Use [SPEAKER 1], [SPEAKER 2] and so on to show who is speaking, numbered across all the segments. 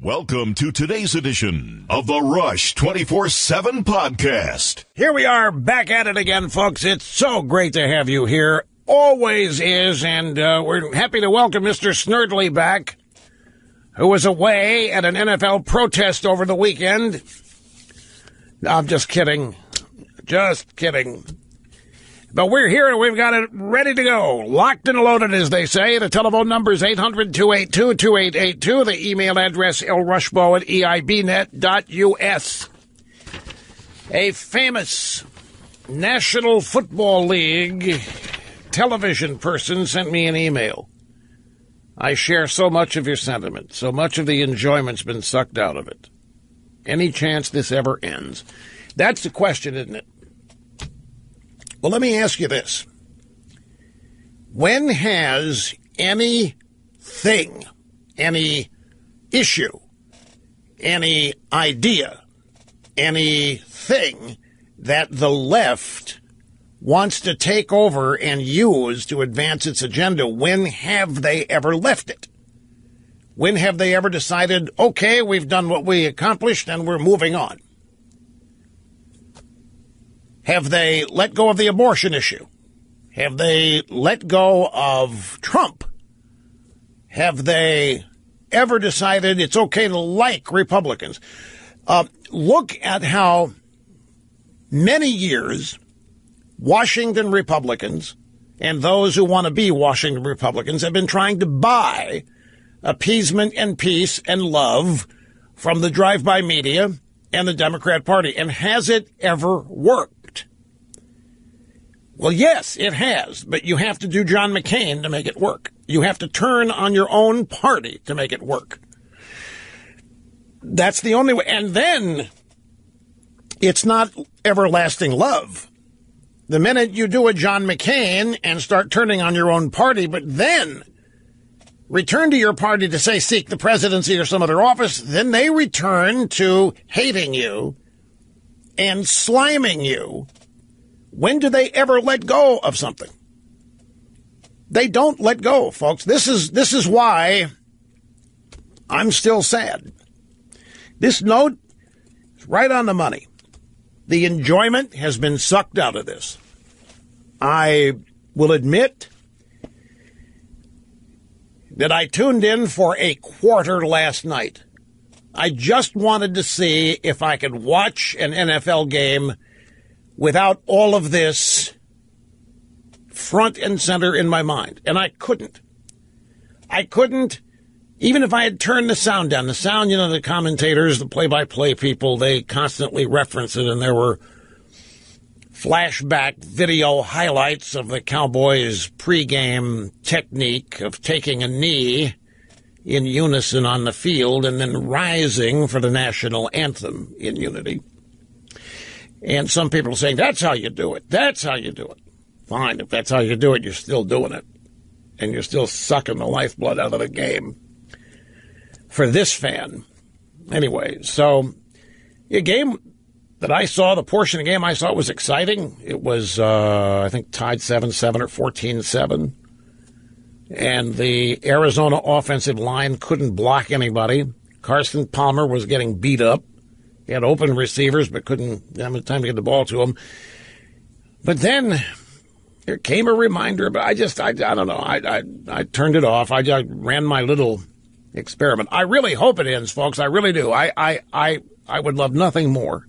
[SPEAKER 1] Welcome to today's edition of the Rush 24/7 podcast.
[SPEAKER 2] Here we are back at it again, folks. It's so great to have you here. Always is, and we're happy to welcome Mr. Snerdley back, who was away at an NFL protest over the weekend. No, I'm just kidding. Just kidding. But we're here and we've got it ready to go. Locked and loaded, as they say. The telephone number is 800-282-2882. The email address, lrushbo@eibnet.us. A famous National Football League television person sent me an email. I share so much of your sentiment. So much of the enjoyment's been sucked out of it. Any chance this ever ends? That's the question, isn't it? Well, let me ask you this. When has anything, any issue, any idea, anything that the left wants to take over and use to advance its agenda, when have they ever left it? When have they ever decided, okay, we've done what we accomplished and we're moving on? Have they let go of the abortion issue? Have they let go of Trump? Have they ever decided it's okay to like Republicans? Look at how many years Washington Republicans and those who want to be Washington Republicans have been trying to buy appeasement and peace and love from the drive-by media and the Democrat Party. And has it ever worked? Well, yes, it has, but you have to do John McCain to make it work. You have to turn on your own party to make it work. That's the only way. And then it's not everlasting love. The minute you do a John McCain and start turning on your own party, but then return to your party to say seek the presidency or some other office, then they return to hating you and sliming you. When do they ever let go of something? They don't let go, folks. This is why I'm still sad. This note is right on the money. The enjoyment has been sucked out of this. I will admit that I tuned in for a quarter last night. I just wanted to see if I could watch an NFL game without all of this front and center in my mind. And I couldn't. Even if I had turned the sound down. The sound, the commentators, the play-by-play people, they constantly reference it, and there were flashback video highlights of the Cowboys' pregame technique of taking a knee in unison on the field and then rising for the national anthem in unity. And some people are saying, that's how you do it. That's how you do it. Fine, if that's how you do it, you're still doing it. And you're still sucking the lifeblood out of the game. For this fan. Anyway, so a game that I saw, the portion of the game I saw was exciting. It was, I think, tied 7-7 or 14-7. And the Arizona offensive line couldn't block anybody. Carson Palmer was getting beat up. He had open receivers, but couldn't have time to get the ball to him. But then there came a reminder, but I don't know. I turned it off. I just ran my little experiment. I really hope it ends, folks. I really do. I would love nothing more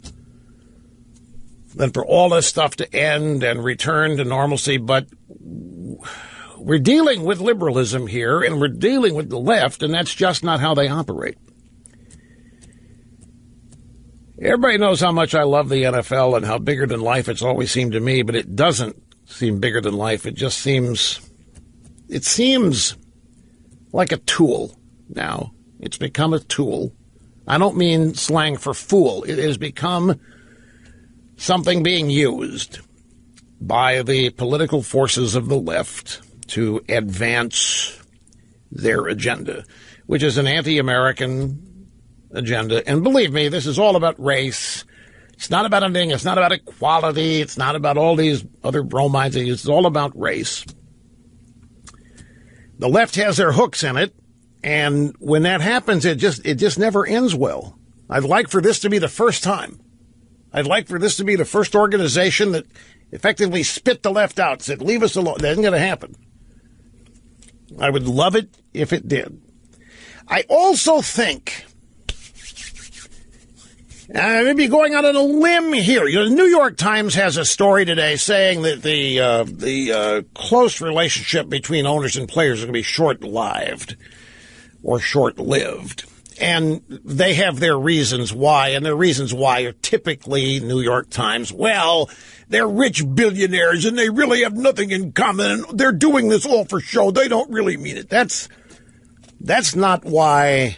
[SPEAKER 2] than for all this stuff to end and return to normalcy. But we're dealing with liberalism here, and we're dealing with the left, and that's just not how they operate. Everybody knows how much I love the NFL and how bigger than life it's always seemed to me, but it doesn't seem bigger than life. It seems like a tool now. It's become a tool. I don't mean slang for fool. It has become something being used by the political forces of the left to advance their agenda, which is an anti-American agenda. And believe me, this is all about race. It's not about anything. It's not about equality. It's not about all these other bromides. It's all about race. The left has their hooks in it, And when that happens, it just never ends well. I'd like for this to be the first time. I'd like for this to be the first organization that effectively spit the left out, said, leave us alone. That isn't going to happen. I would love it if it did. I also think, I may be going out on a limb here. The New York Times has a story today saying that the close relationship between owners and players is going to be short-lived or short-lived. And they have their reasons why, and their reasons why are typically New York Times. Well, they're rich billionaires, and they really have nothing in common, and they're doing this all for show. They don't really mean it. That's not why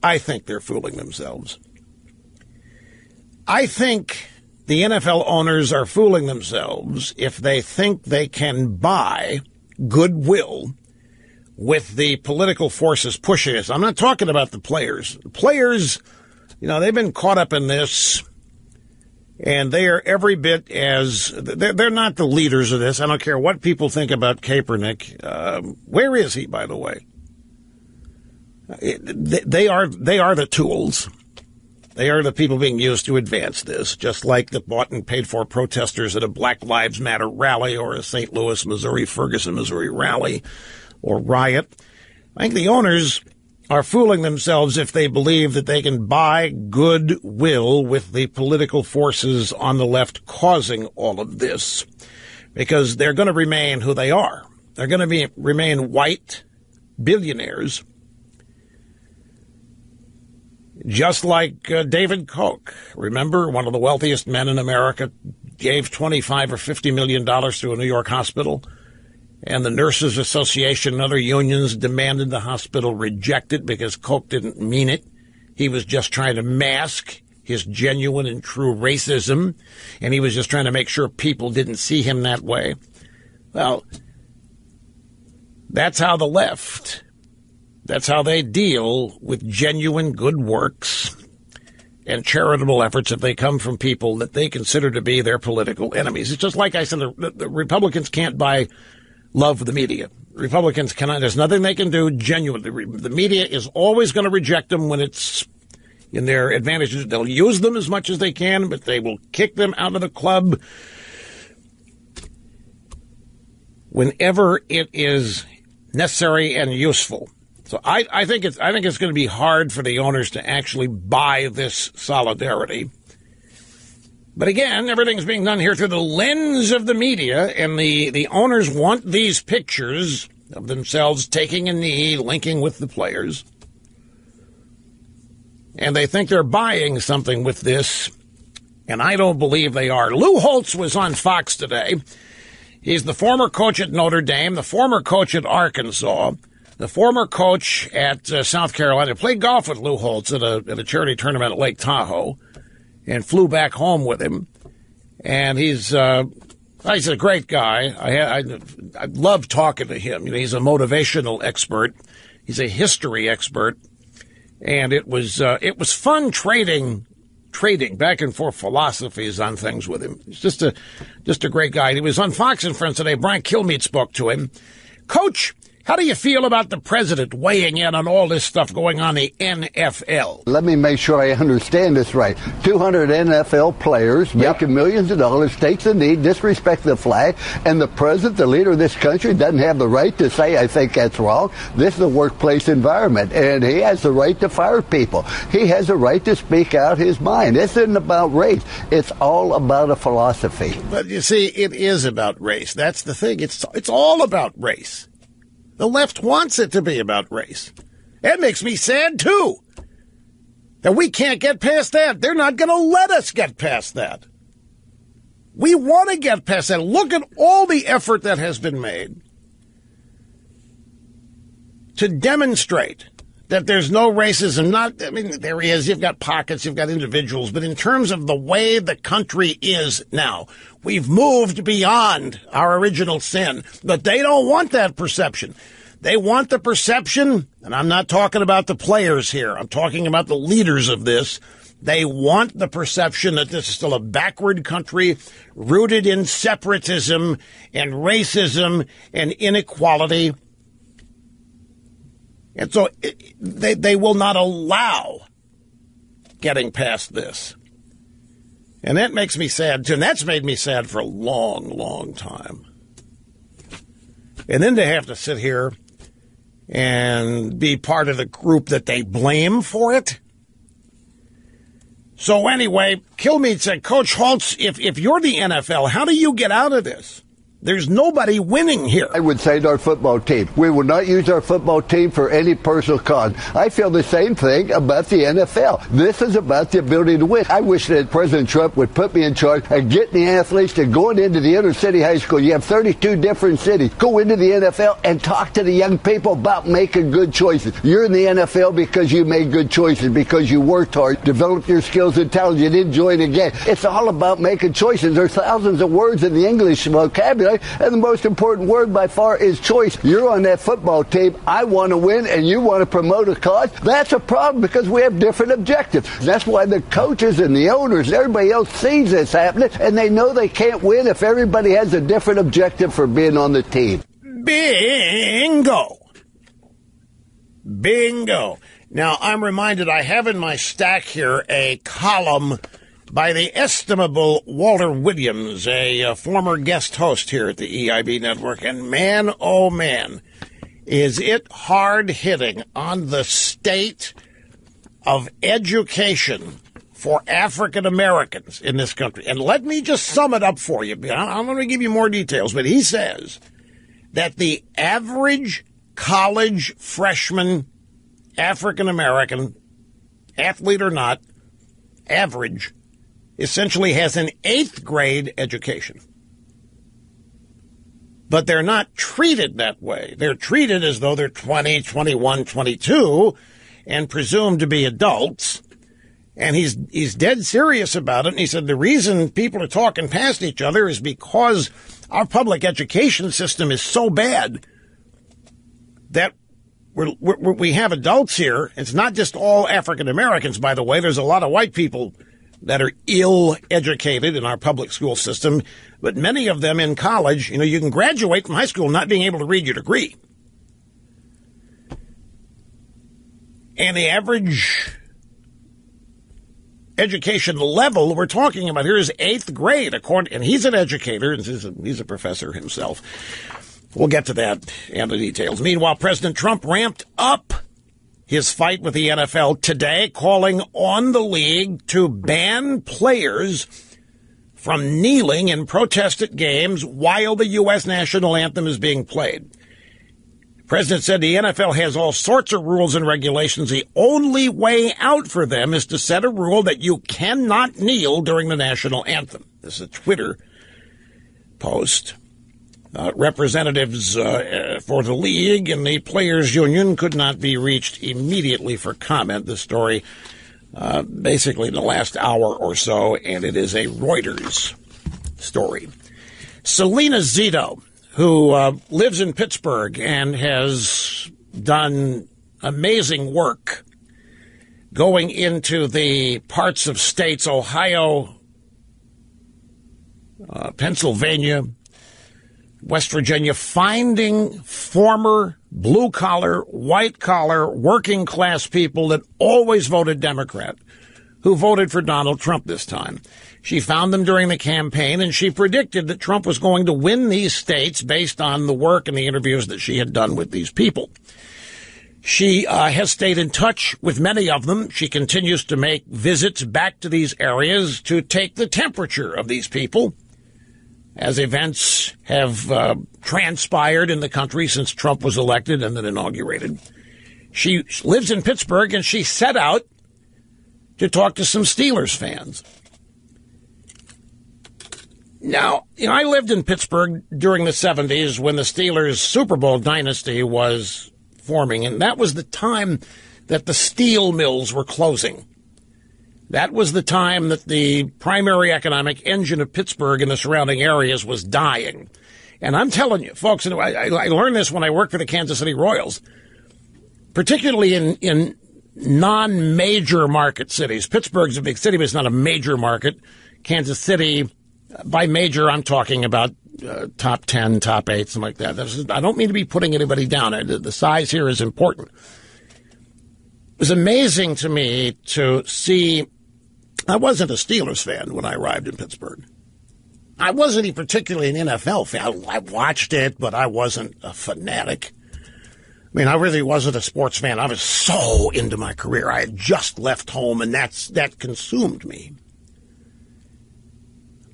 [SPEAKER 2] I think they're fooling themselves. I think the NFL owners are fooling themselves if they think they can buy goodwill with the political forces pushing us. I'm not talking about the players. The players, they've been caught up in this, and they are every bit as they're not the leaders of this. I don't care what people think about Kaepernick. Where is he, by the way? They are the tools. They are the people being used to advance this, just like the bought and paid for protesters at a Black Lives Matter rally or a St. Louis, Missouri, Ferguson, Missouri rally or riot. I think the owners are fooling themselves if they believe that they can buy goodwill with the political forces on the left causing all of this, because they're going to remain who they are. They're going to remain white billionaires, just like David Koch. Remember, one of the wealthiest men in America gave $25 or $50 million to a New York hospital, and the Nurses Association and other unions demanded the hospital reject it because Koch didn't mean it. He was just trying to mask his genuine and true racism, and he was just trying to make sure people didn't see him that way. Well, that's how the left, that's how they deal with genuine good works and charitable efforts if they come from people that they consider to be their political enemies. It's just like I said, the Republicans can't buy love of the media. Republicans cannot. There's nothing they can do genuinely. The media is always going to reject them when it's in their advantages. They'll use them as much as they can, but they will kick them out of the club whenever it is necessary and useful. So I think it's going to be hard for the owners to actually buy this solidarity. But again, everything's being done here through the lens of the media, and the owners want these pictures of themselves taking a knee, linking with the players. And they think they're buying something with this, and I don't believe they are. Lou Holtz was on Fox today. He's the former coach at Notre Dame, the former coach at Arkansas, the former coach at South Carolina. Played golf with Lou Holtz at a charity tournament at Lake Tahoe, and flew back home with him. And he's a great guy. I love talking to him. He's a motivational expert. He's a history expert. And it was fun trading back and forth philosophies on things with him. He's just a great guy. He was on Fox and Friends today. Brian Kilmeade spoke to him. Coach, how do you feel about the president weighing in on all this stuff going on in the NFL?
[SPEAKER 3] Let me make sure I understand this right. 200 NFL players making millions of dollars, takes a knee, disrespects the flag, and the president, the leader of this country, doesn't have the right to say, I think that's wrong. This is a workplace environment, and he has the right to fire people. He has the right to speak out his mind. This isn't about race. It's all about a philosophy.
[SPEAKER 2] But you see, it is about race. That's the thing. It's all about race. The left wants it to be about race. That makes me sad, too, that we can't get past that. They're not going to let us get past that. We want to get past that. Look at all the effort that has been made to demonstrate that there's no racism. There is. You've got pockets, you've got individuals. But in terms of the way the country is now, we've moved beyond our original sin. But they don't want that perception. They want the perception, and I'm not talking about the players here. I'm talking about the leaders of this. They want the perception that this is still a backward country rooted in separatism and racism and inequality. And so they will not allow getting past this. And that makes me sad, too. And that's made me sad for a long, long time. And then to have to sit here and be part of the group that they blame for it. So anyway, Kilmeade said, Coach Holtz, if you're the NFL, how do you get out of this? There's nobody winning here.
[SPEAKER 3] I would say to our football team, we will not use our football team for any personal cause. I feel the same thing about the NFL. This is about the ability to win. I wish that President Trump would put me in charge of getting the athletes to go into the inner city high school. You have 32 different cities. Go into the NFL and talk to the young people about making good choices. You're in the NFL because you made good choices, because you worked hard, developed your skills and talents, you didn't join a gang. It's all about making choices. There's thousands of words in the English vocabulary, and the most important word by far is choice. You're on that football team. I want to win, and you want to promote a cause. That's a problem because we have different objectives. That's why the coaches and the owners and everybody else sees this happening, and they know they can't win if everybody has a different objective for being on the team.
[SPEAKER 2] Bingo. Bingo. Now, I'm reminded I have in my stack here a column by the estimable Walter Williams, a former guest host here at the EIB Network. And man, oh man, is it hard-hitting on the state of education for African Americans in this country. And let me just sum it up for you. I'm going to give you more details, but he says that the average college freshman African American, athlete or not, average, essentially has an 8th grade education. But they're not treated that way. They're treated as though they're 20, 21, 22 and presumed to be adults. And he's dead serious about it. And he said the reason people are talking past each other is because our public education system is so bad that we have adults here. It's not just all African Americans, by the way. There's a lot of white people that are ill-educated in our public school system, but many of them in college, you can graduate from high school not being able to read your degree. And the average education level we're talking about here is 8th grade, and he's an educator, and he's a professor himself. We'll get to that and the details. Meanwhile, President Trump ramped up his fight with the NFL today, calling on the league to ban players from kneeling in protest at games while the U.S. national anthem is being played. The president said the NFL has all sorts of rules and regulations. The only way out for them is to set a rule that you cannot kneel during the national anthem. This is a Twitter post. Representatives for the league and the players' union could not be reached immediately for comment. The story basically in the last hour or so, and it is a Reuters story. Selena Zito, who lives in Pittsburgh and has done amazing work going into the parts of states, Ohio, Pennsylvania, West Virginia, finding former blue-collar, white-collar, working-class people that always voted Democrat, who voted for Donald Trump this time. She found them during the campaign, and she predicted that Trump was going to win these states based on the work and the interviews that she had done with these people. She has stayed in touch with many of them. She continues to make visits back to these areas to take the temperature of these people as events have transpired in the country since Trump was elected and then inaugurated. She lives in Pittsburgh, and she set out to talk to some Steelers fans. Now, I lived in Pittsburgh during the 70s when the Steelers' Super Bowl dynasty was forming, and that was the time that the steel mills were closing. That was the time that the primary economic engine of Pittsburgh and the surrounding areas was dying. And I'm telling you, folks, and I learned this when I worked for the Kansas City Royals, particularly in non-major market cities. Pittsburgh's a big city, but it's not a major market. Kansas City, by major, I'm talking about top 10, top 8, something like that. I don't mean to be putting anybody down. The size here is important. was amazing to me to see. I wasn't a Steelers fan when I arrived in Pittsburgh. I wasn't particularly an NFL fan. I watched it, but I wasn't a fanatic. I mean, I really wasn't a sports fan. I was so into my career. I had just left home, and that consumed me.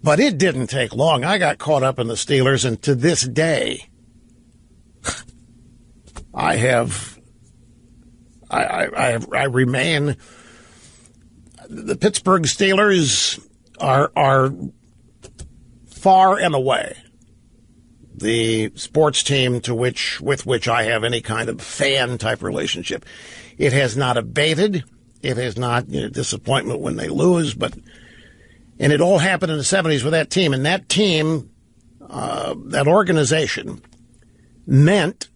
[SPEAKER 2] But it didn't take long. I got caught up in the Steelers, and to this day, I remain. The Pittsburgh Steelers are far and away the sports team with which I have any kind of fan type relationship. It has not abated. It has not disappointment when they lose, and it all happened in the 70s with that team. And that team, that organization, meant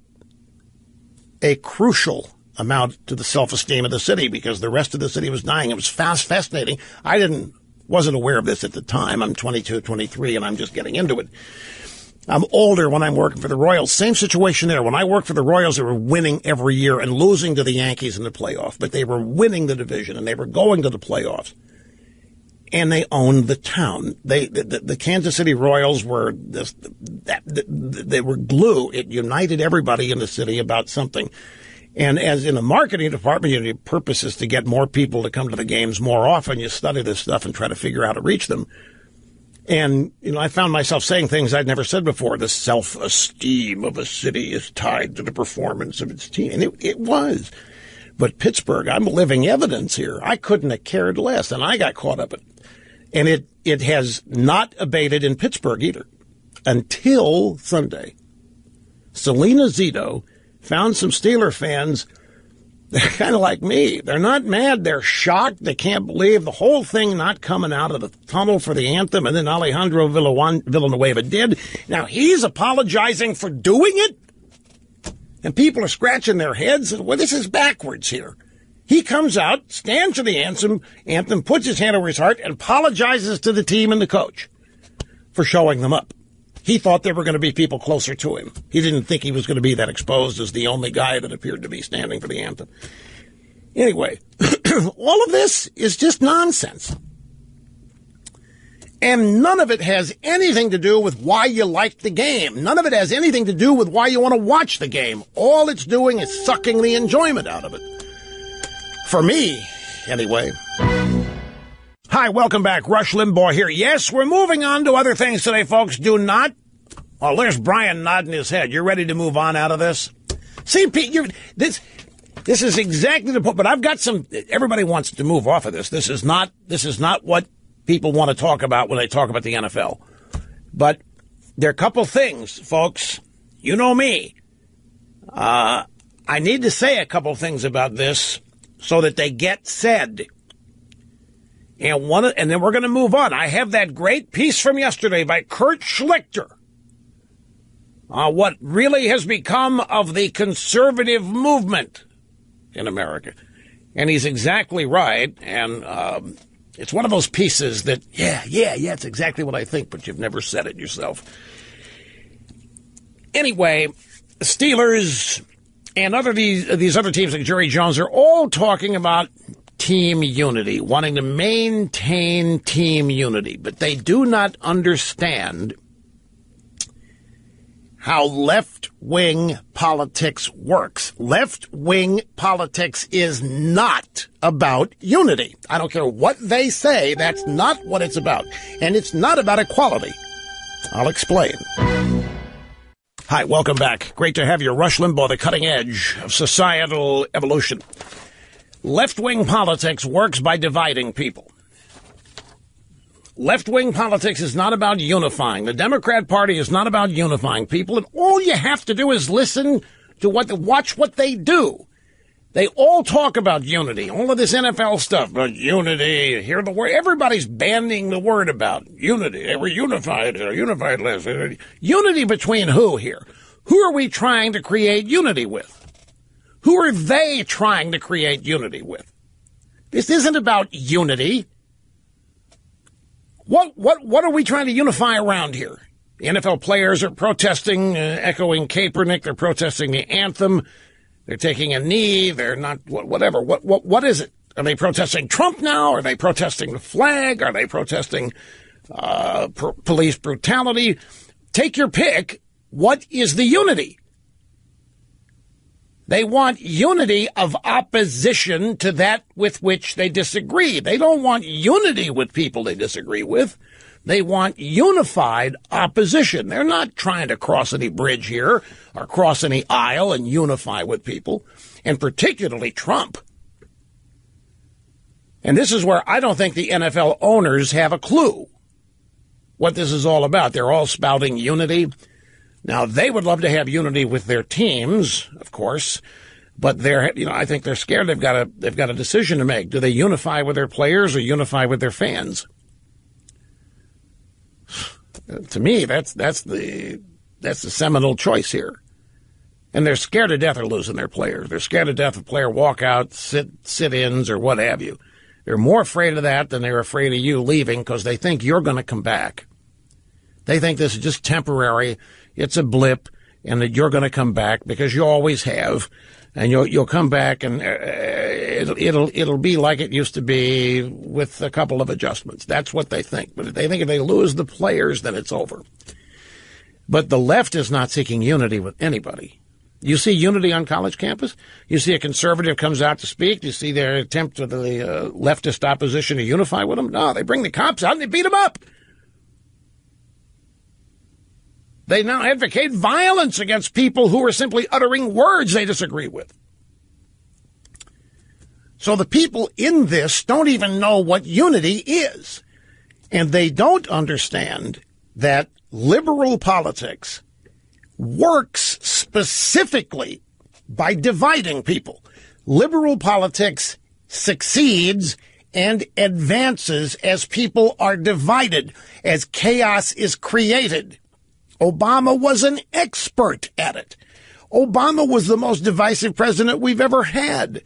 [SPEAKER 2] a crucial amount to the self-esteem of the city because the rest of the city was dying. It was fascinating. I wasn't aware of this at the time. I'm 22, 23, and I'm just getting into it. I'm older when I'm working for the Royals. Same situation there. When I worked for the Royals, they were winning every year and losing to the Yankees in the playoff, but they were winning the division and they were going to the playoffs. And they owned the town. The Kansas City Royals were they were glue. It united everybody in the city about something. And as in the marketing department, your purpose is to get more people to come to the games more often. You study this stuff and try to figure out how to reach them. And, I found myself saying things I'd never said before. The self-esteem of a city is tied to the performance of its team. And it was. But Pittsburgh, I'm living evidence here. I couldn't have cared less, and I got caught up in it. And it has not abated in Pittsburgh either until Sunday. Selena Zito found some Steeler fans. They're kind of like me. They're not mad. They're shocked. They can't believe the whole thing not coming out of the tunnel for the anthem. And then Alejandro Villanueva did. Now he's apologizing for doing it. And people are scratching their heads. Well, this is backwards here. He comes out, stands for the anthem, puts his hand over his heart, and apologizes to the team and the coach for showing them up. He thought there were going to be people closer to him. He didn't think he was going to be that exposed as the only guy that appeared to be standing for the anthem. Anyway, all of this is just nonsense. And none of it has anything to do with why you like the game. None of it has anything to do with why you want to watch the game. All it's doing is sucking the enjoyment out of it. For me, anyway. Hi, welcome back. Rush Limbaugh here. Yes, we're moving on to other things today, folks. Do not. Oh, there's Brian nodding his head. You're ready to move on out of this? See, Pete, this is exactly the point. But I've got some. Everybody wants to move off of this. This is not what people want to talk about when they talk about the NFL. But there are a couple things, folks. You know me. I need to say a couple things about this so that they get said. And then we're going to move on. I have that great piece from yesterday by Kurt Schlichter. What really has become of the conservative movement in America. And he's exactly right. And it's one of those pieces that, yeah, it's exactly what I think, but you've never said it yourself. Anyway, Steelers and these other teams like Jerry Jones are all talking about team unity, wanting to maintain team unity. But they do not understand how left-wing politics works. Left-wing politics is not about unity. I don't care what they say, that's not what it's about. And it's not about equality. I'll explain. Hi, welcome back. Great to have you. Rush Limbaugh, the cutting edge of societal evolution. Left-wing politics works by dividing people. Left-wing politics is not about unifying. The Democrat Party is not about unifying people, and all you have to do is listen to watch what they do. They all talk about unity. All of this NFL stuff about unity. Hear the word. Everybody's banning the word about unity. They were unified last. Unity between who here? Who are we trying to create unity with? Who are they trying to create unity with? This isn't about unity. What are we trying to unify around here? The NFL players are protesting, echoing Kaepernick. They're protesting the anthem. They're taking a knee. They're not, whatever. What is it? Are they protesting Trump now? Are they protesting the flag? Are they protesting police brutality? Take your pick. What is the unity? They want unity of opposition to that with which they disagree. They don't want unity with people they disagree with. They want unified opposition. They're not trying to cross any bridge here or cross any aisle and unify with people, and particularly Trump. And this is where I don't think the NFL owners have a clue what this is all about. They're all spouting unity. Now, they would love to have unity with their teams, of course, but I think they're scared. They've got a decision to make. Do they unify with their players or unify with their fans? To me, that's the seminal choice here. And they're scared to death of losing their players. They're scared to death of player walkouts, sit-ins, or what have you. They're more afraid of that than they're afraid of you leaving because they think you're going to come back. They think this is just temporary. It's a blip, and that you're going to come back because you always have, and you'll come back, and it'll be like it used to be with a couple of adjustments. That's what they think. But they think if they lose the players, then it's over. But the left is not seeking unity with anybody. You see unity on college campus? You see a conservative comes out to speak? You see their attempt of the leftist opposition to unify with them? No, they bring the cops out and they beat them up. They now advocate violence against people who are simply uttering words they disagree with. So the people in this don't even know what unity is. And they don't understand that liberal politics works specifically by dividing people. Liberal politics succeeds and advances as people are divided, as chaos is created. Obama was an expert at it. Obama was the most divisive president we've ever had.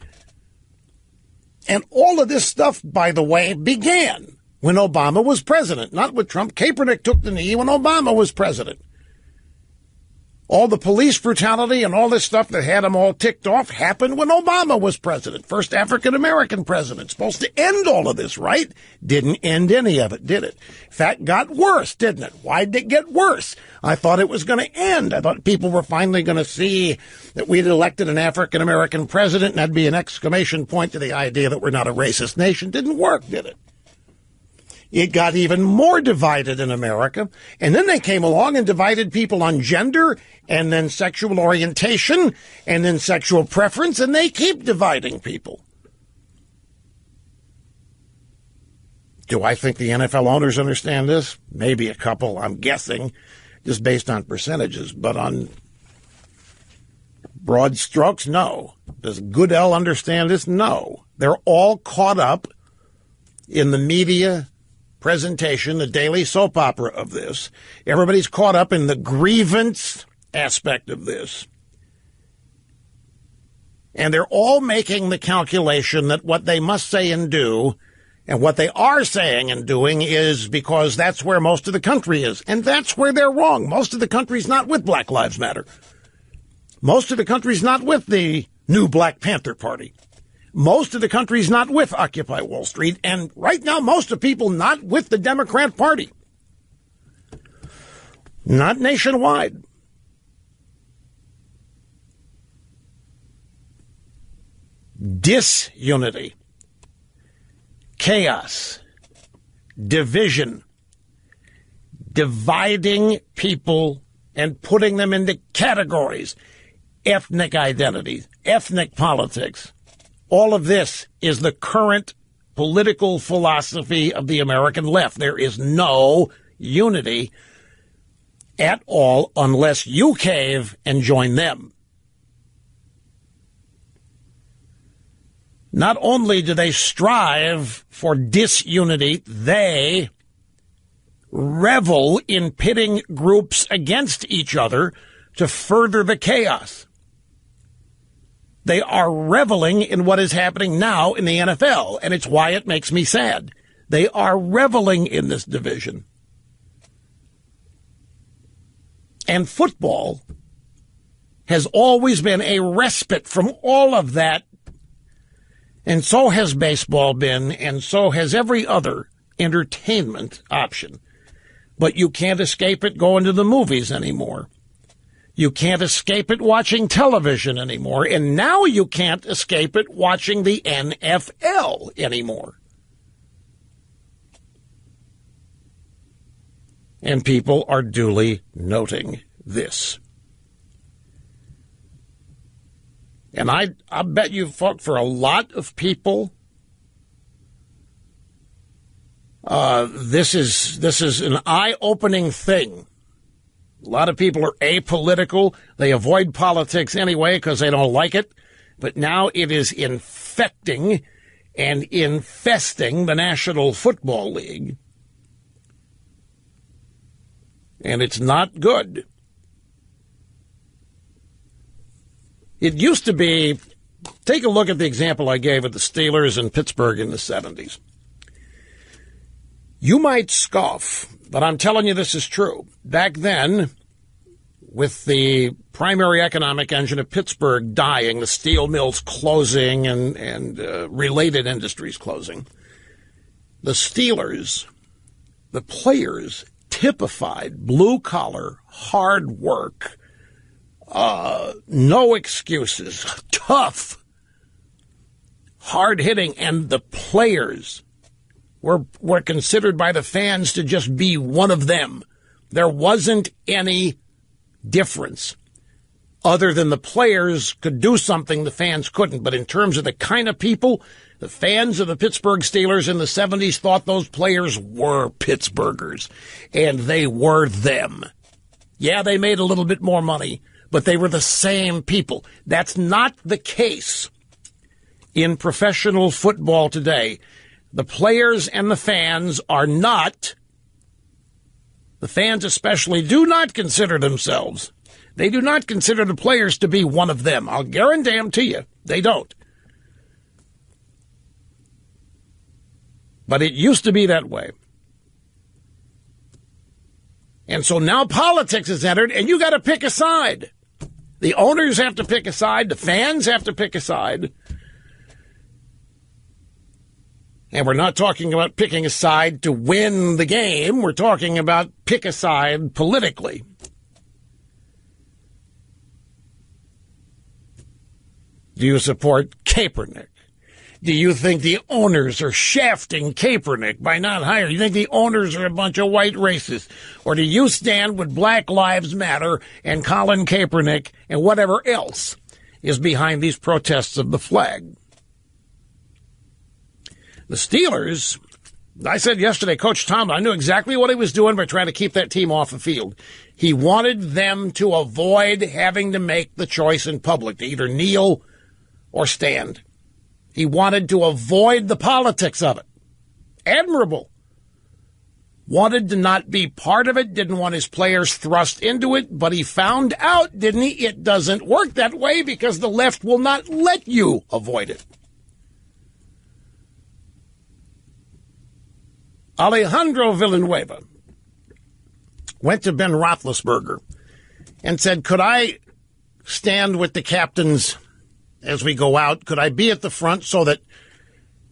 [SPEAKER 2] And all of this stuff, by the way, began when Obama was president, not with Trump. Kaepernick took the knee when Obama was president. All the police brutality and all this stuff that had them all ticked off happened when Obama was president. First African-American president. Supposed to end all of this, right? Didn't end any of it, did it? In fact, got worse, didn't it? Why did it get worse? I thought it was going to end. I thought people were finally going to see that we'd elected an African-American president, and that'd be an exclamation point to the idea that we're not a racist nation. Didn't work, did it? It got even more divided in America. And then they came along and divided people on gender and then sexual orientation and then sexual preference, and they keep dividing people. Do I think the NFL owners understand this? Maybe a couple, I'm guessing, just based on percentages. But on broad strokes, no. Does Goodell understand this? No. They're all caught up in the media presentation, the daily soap opera of this. Everybody's caught up in the grievance aspect of this. And they're all making the calculation that what they must say and do, and what they are saying and doing, is because that's where most of the country is. And that's where they're wrong. Most of the country's not with Black Lives Matter. Most of the country's not with the new Black Panther Party. Most of the country's not with Occupy Wall Street, and right now most of people not with the Democrat Party. Not nationwide. Disunity, chaos, division, dividing people and putting them into categories, ethnic identities, ethnic politics. All of this is the current political philosophy of the American left. There is no unity at all unless you cave and join them. Not only do they strive for disunity, they revel in pitting groups against each other to further the chaos. They are reveling in what is happening now in the NFL, and it's why it makes me sad. They are reveling in this division. And football has always been a respite from all of that. And so has baseball been, and so has every other entertainment option. But you can't escape it going to the movies anymore. You can't escape it watching television anymore. And now you can't escape it watching the NFL anymore. And people are duly noting this. And I bet you, for a lot of people, this is an eye-opening thing. A lot of people are apolitical. They avoid politics anyway because they don't like it. But now it is infecting and infesting the National Football League. And it's not good. It used to be, take a look at the example I gave of the Steelers in Pittsburgh in the 70s. You might scoff, but I'm telling you this is true. Back then, with the primary economic engine of Pittsburgh dying, the steel mills closing and related industries closing, the Steelers, the players, typified blue-collar, hard work, no excuses, tough, hard-hitting, and the players were considered by the fans to just be one of them. There wasn't any difference other than the players could do something the fans couldn't. But in terms of the kind of people, the fans of the Pittsburgh Steelers in the 70s thought those players were Pittsburghers, and they were them. Yeah, they made a little bit more money, but they were the same people. That's not the case in professional football today. The players and the fans are not, the fans especially, do not consider themselves. They do not consider the players to be one of them. I'll guarantee you, they don't. But it used to be that way. And so now politics is entered, and you got to pick a side. The owners have to pick a side. The fans have to pick a side. And we're not talking about picking a side to win the game. We're talking about pick a side politically. Do you support Kaepernick? Do you think the owners are shafting Kaepernick by not hiring? Do you think the owners are a bunch of white racists? Or do you stand with Black Lives Matter and Colin Kaepernick and whatever else is behind these protests of the flag? The Steelers, I said yesterday, Coach Tomlin, I knew exactly what he was doing by trying to keep that team off the field. He wanted them to avoid having to make the choice in public, to either kneel or stand. He wanted to avoid the politics of it. Admirable. Wanted to not be part of it, didn't want his players thrust into it, but he found out, didn't he? It doesn't work that way because the left will not let you avoid it. Alejandro Villanueva went to Ben Roethlisberger and said, could I stand with the captains as we go out? Could I be at the front so that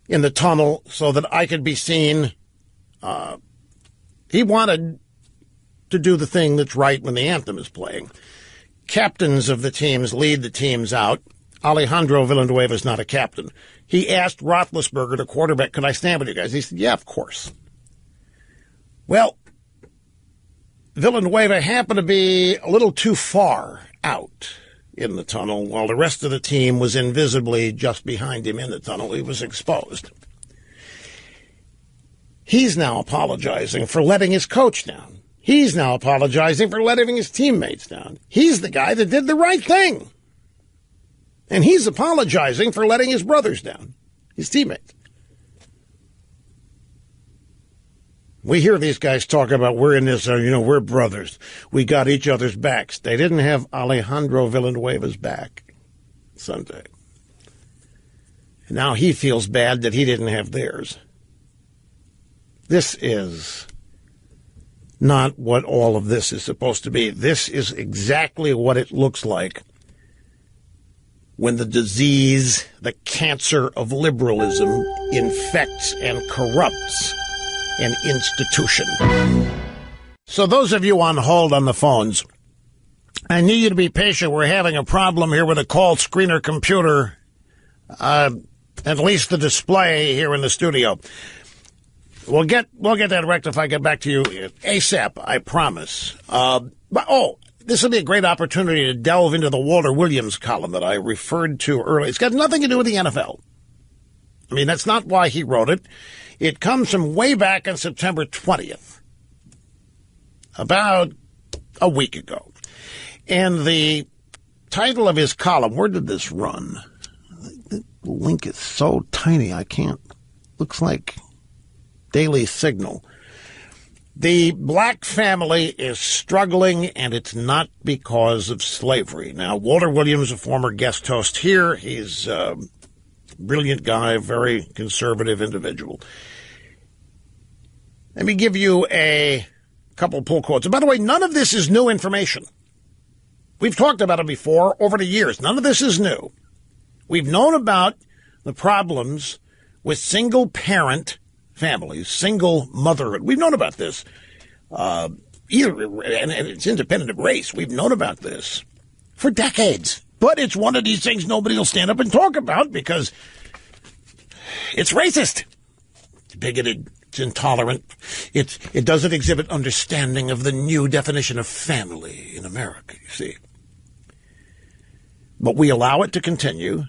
[SPEAKER 2] in the tunnel so that I could be seen? He wanted to do the thing that's right when the anthem is playing. Captains of the teams lead the teams out. Alejandro Villanueva is not a captain. He asked Roethlisberger, the quarterback, could I stand with you guys? He said, yeah, of course. Well, Villanueva happened to be a little too far out in the tunnel while the rest of the team was invisibly just behind him in the tunnel. He was exposed. He's now apologizing for letting his coach down. He's now apologizing for letting his teammates down. He's the guy that did the right thing. And he's apologizing for letting his brothers down, his teammates. We hear these guys talk about we're in this, we're brothers. We got each other's backs. They didn't have Alejandro Villanueva's back Sunday. And now he feels bad that he didn't have theirs. This is not what all of this is supposed to be. This is exactly what it looks like when the disease, the cancer of liberalism, infects and corrupts an institution. So those of you on hold on the phones, I need you to be patient. We're having a problem here with a call screener computer, at least the display here in the studio. We'll get that rectified, get back to you ASAP, I promise. This will be a great opportunity to delve into the Walter Williams column that I referred to earlier. It's got nothing to do with the NFL. I mean, that's not why he wrote it. It comes from way back on September 20th, about a week ago. And the title of his column, where did this run? The link is so tiny, I can't. Looks like Daily Signal. The black family is struggling, and it's not because of slavery. Now, Walter Williams, a former guest host here, he's a brilliant guy, very conservative individual. Let me give you a couple pull quotes. And by the way, none of this is new information. We've talked about it before over the years. None of this is new. We've known about the problems with single-parent families, single motherhood. We've known about this. And it's independent of race. We've known about this for decades. But it's one of these things nobody will stand up and talk about because it's racist. It's bigoted. It's intolerant. It doesn't exhibit understanding of the new definition of family in America, you see. But we allow it to continue.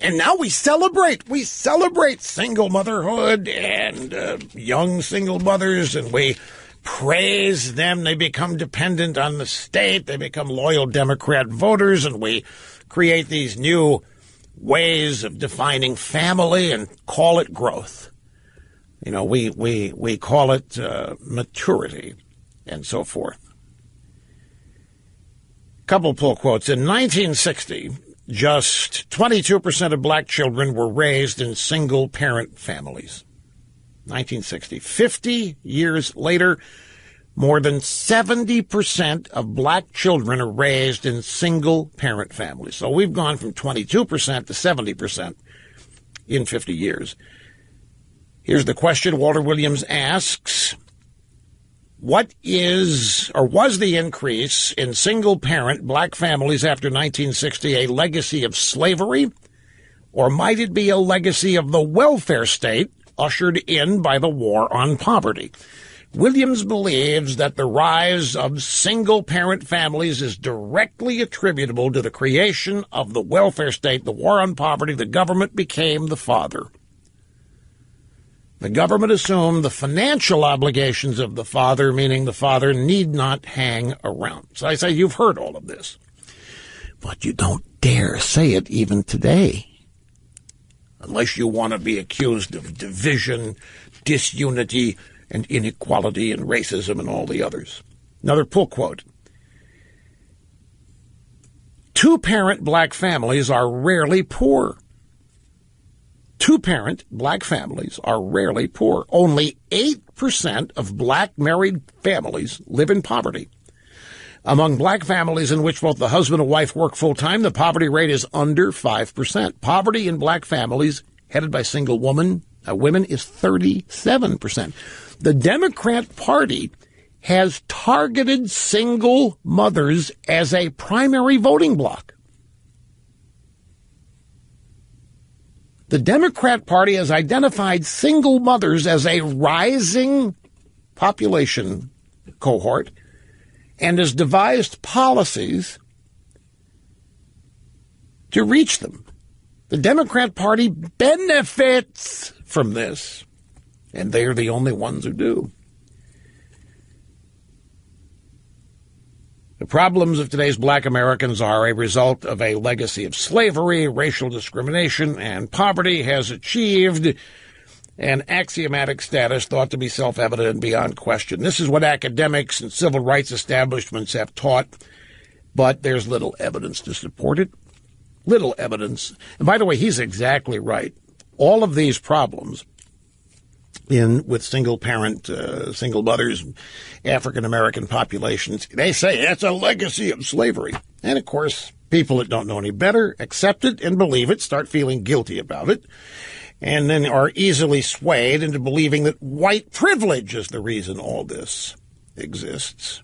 [SPEAKER 2] And now we celebrate. We celebrate single motherhood and young single mothers, and we praise them. They become dependent on the state. They become loyal Democrat voters, and we create these new ways of defining family and call it growth. You know, we call it maturity and so forth. Couple pull quotes. In 1960, just 22% of black children were raised in single-parent families. 1960. 50 years later, more than 70% of black children are raised in single-parent families. So we've gone from 22% to 70% in 50 years. Here's the question Walter Williams asks. What is, or was the increase in single-parent black families after 1960 a legacy of slavery, or might it be a legacy of the welfare state ushered in by the war on poverty? Williams believes that the rise of single-parent families is directly attributable to the creation of the welfare state, the war on poverty. The government became the father. The government assumed the financial obligations of the father, meaning the father need not hang around. So I say you've heard all of this, but you don't dare say it even today, unless you want to be accused of division, disunity, and inequality and racism and all the others. Another pull quote. Two-parent black families are rarely poor. Two-parent black families are rarely poor. Only 8% of black married families live in poverty. Among black families in which both the husband and wife work full-time, the poverty rate is under 5%. Poverty in black families headed by single women is 37%. The Democrat Party has targeted single mothers as a primary voting bloc. The Democrat Party has identified single mothers as a rising population cohort and has devised policies to reach them. The Democrat Party benefits from this, and they are the only ones who do. The problems of today's black Americans are a result of a legacy of slavery, racial discrimination, and poverty has achieved an axiomatic status thought to be self-evident and beyond question. This is what academics and civil rights establishments have taught, but there's little evidence to support it. Little evidence. And by the way, he's exactly right. All of these problems with single-parent, single mothers, African-American populations, they say that's a legacy of slavery. And, of course, People that don't know any better accept it and believe it, start feeling guilty about it, and then are easily swayed into believing that white privilege is the reason all this exists.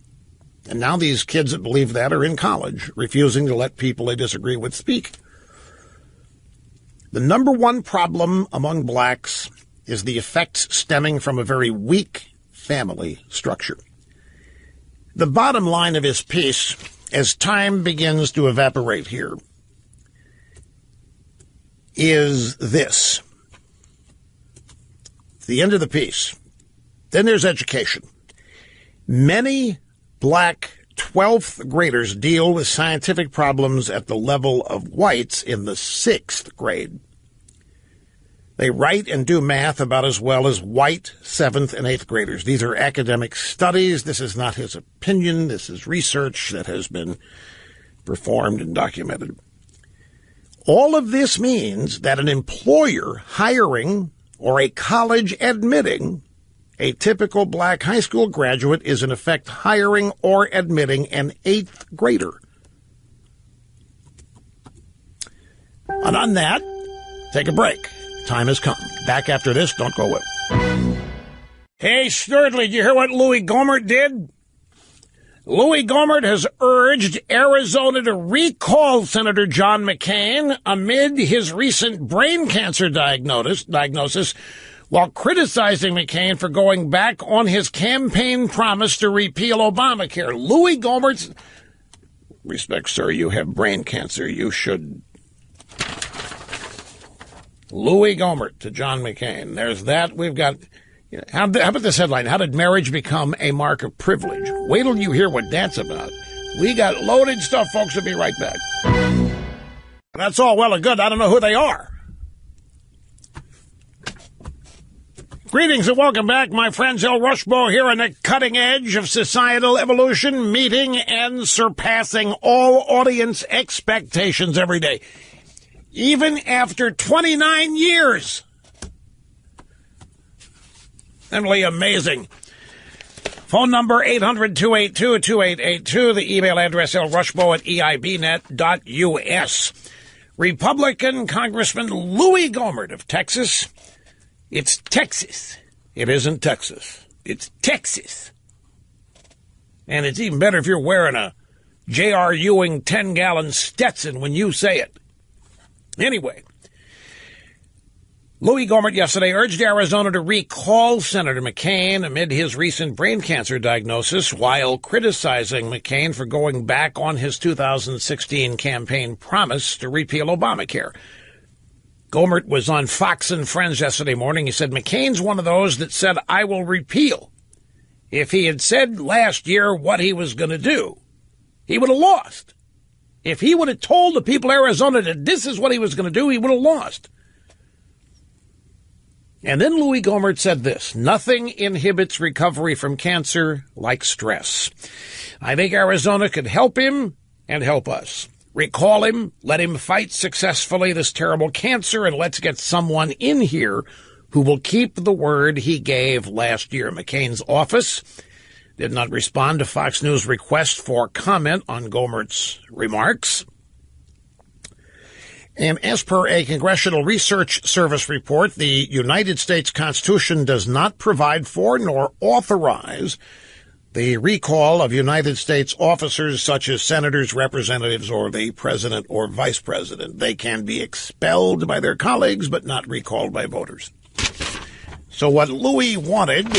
[SPEAKER 2] And now these kids that believe that are in college, refusing to let people they disagree with speak. The number one problem among blacks is the effects stemming from a very weak family structure. The bottom line of his piece, as time begins to evaporate here, is this. It's the end of the piece. Then there's education. Many black 12th graders deal with scientific problems at the level of whites in the 6th grade. They write and do math about as well as white 7th and 8th graders. These are academic studies. This is not his opinion. This is research that has been performed and documented. All of this means that an employer hiring or a college admitting a typical black high school graduate is in effect hiring or admitting an 8th grader. And on that, take a break. Time has come. Back after this. Don't go away. Hey, Sturdley, did you hear what Louis Gohmert did? Louis Gohmert has urged Arizona to recall Senator John McCain amid his recent brain cancer diagnosis while criticizing McCain for going back on his campaign promise to repeal Obamacare. Louis Gohmert's... Respect, sir, you have brain cancer. You should... Louis Gohmert to John McCain. There's that. We've got... How about this headline? How did marriage become a mark of privilege? Wait till you hear what that's about. We got loaded stuff, folks. We'll be right back. That's all well and good. I don't know who they are. Greetings and welcome back, my friends. El Rushbo here on the cutting edge of societal evolution, meeting and surpassing all audience expectations every day. Even after 29 years. Emily, amazing. Phone number 800-282-2882. The email address lrushbo@eibnet.us. Republican Congressman Louis Gohmert of Texas. It's Texas. It isn't Texas. It's Texas. And it's even better if you're wearing a J.R. Ewing 10-gallon Stetson when you say it. Anyway, Louis Gohmert yesterday urged Arizona to recall Senator McCain amid his recent brain cancer diagnosis while criticizing McCain for going back on his 2016 campaign promise to repeal Obamacare. Gohmert was on Fox and Friends yesterday morning. He said, McCain's one of those that said, I will repeal. If he had said last year what he was going to do, he would have lost. If he would have told the people of Arizona that this is what he was going to do, he would have lost. And then Louis Gohmert said this, nothing inhibits recovery from cancer like stress. I think Arizona could help him and help us. Recall him, let him fight successfully this terrible cancer, and let's get someone in here who will keep the word he gave last year. McCain's office did not respond to Fox News' request for comment on Gohmert's remarks. And as per a Congressional Research Service report, the United States Constitution does not provide for nor authorize the recall of United States officers such as senators, representatives, or the president or vice president. They can be expelled by their colleagues, but not recalled by voters. So what Louis wanted,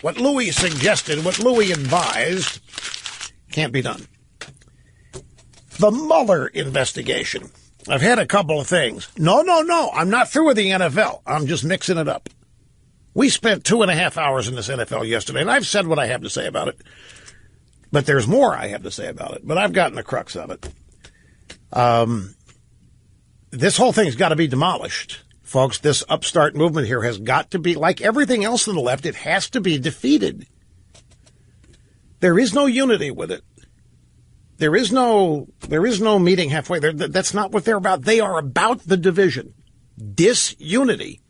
[SPEAKER 2] what Louis suggested, what Louis advised, can't be done. The Mueller investigation. I've had a couple of things. No. I'm not through with the NFL. I'm just mixing it up. We spent 2.5 hours in this NFL yesterday, and I've said what I have to say about it. But there's more I have to say about it. But I've gotten the crux of it. This whole thing's got to be demolished. Folks, this upstart movement here has got to be, like everything else on the left, it has to be defeated. There is no unity with it. There is no meeting halfway. That's not what they're about. They are about the division, disunity,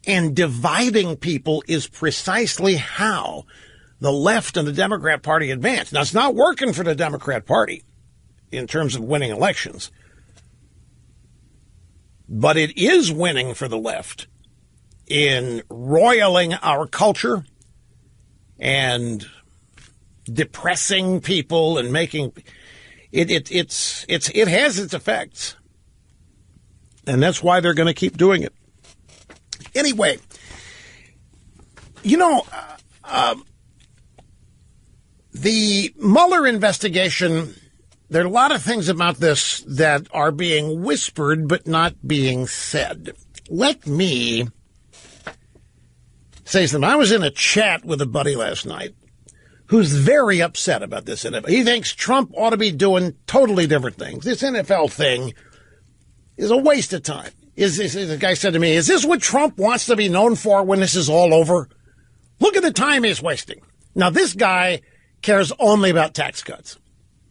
[SPEAKER 2] and dividing people is precisely how the left and the Democrat Party advance. Now, it's not working for the Democrat Party. in terms of winning elections. But it is winning for the left in roiling our culture and depressing people and making it has its effects. And that's why they're going to keep doing it. Anyway, the Mueller investigation, there are a lot of things about this that are being whispered but not being said. Let me say something. I was in a chat with a buddy last night who's very upset about this NFL. He thinks Trump ought to be doing totally different things. This NFL thing is a waste of time. The guy said to me, is this what Trump wants to be known for when this is all over? Look at the time he's wasting. Now, this guy cares only about tax cuts.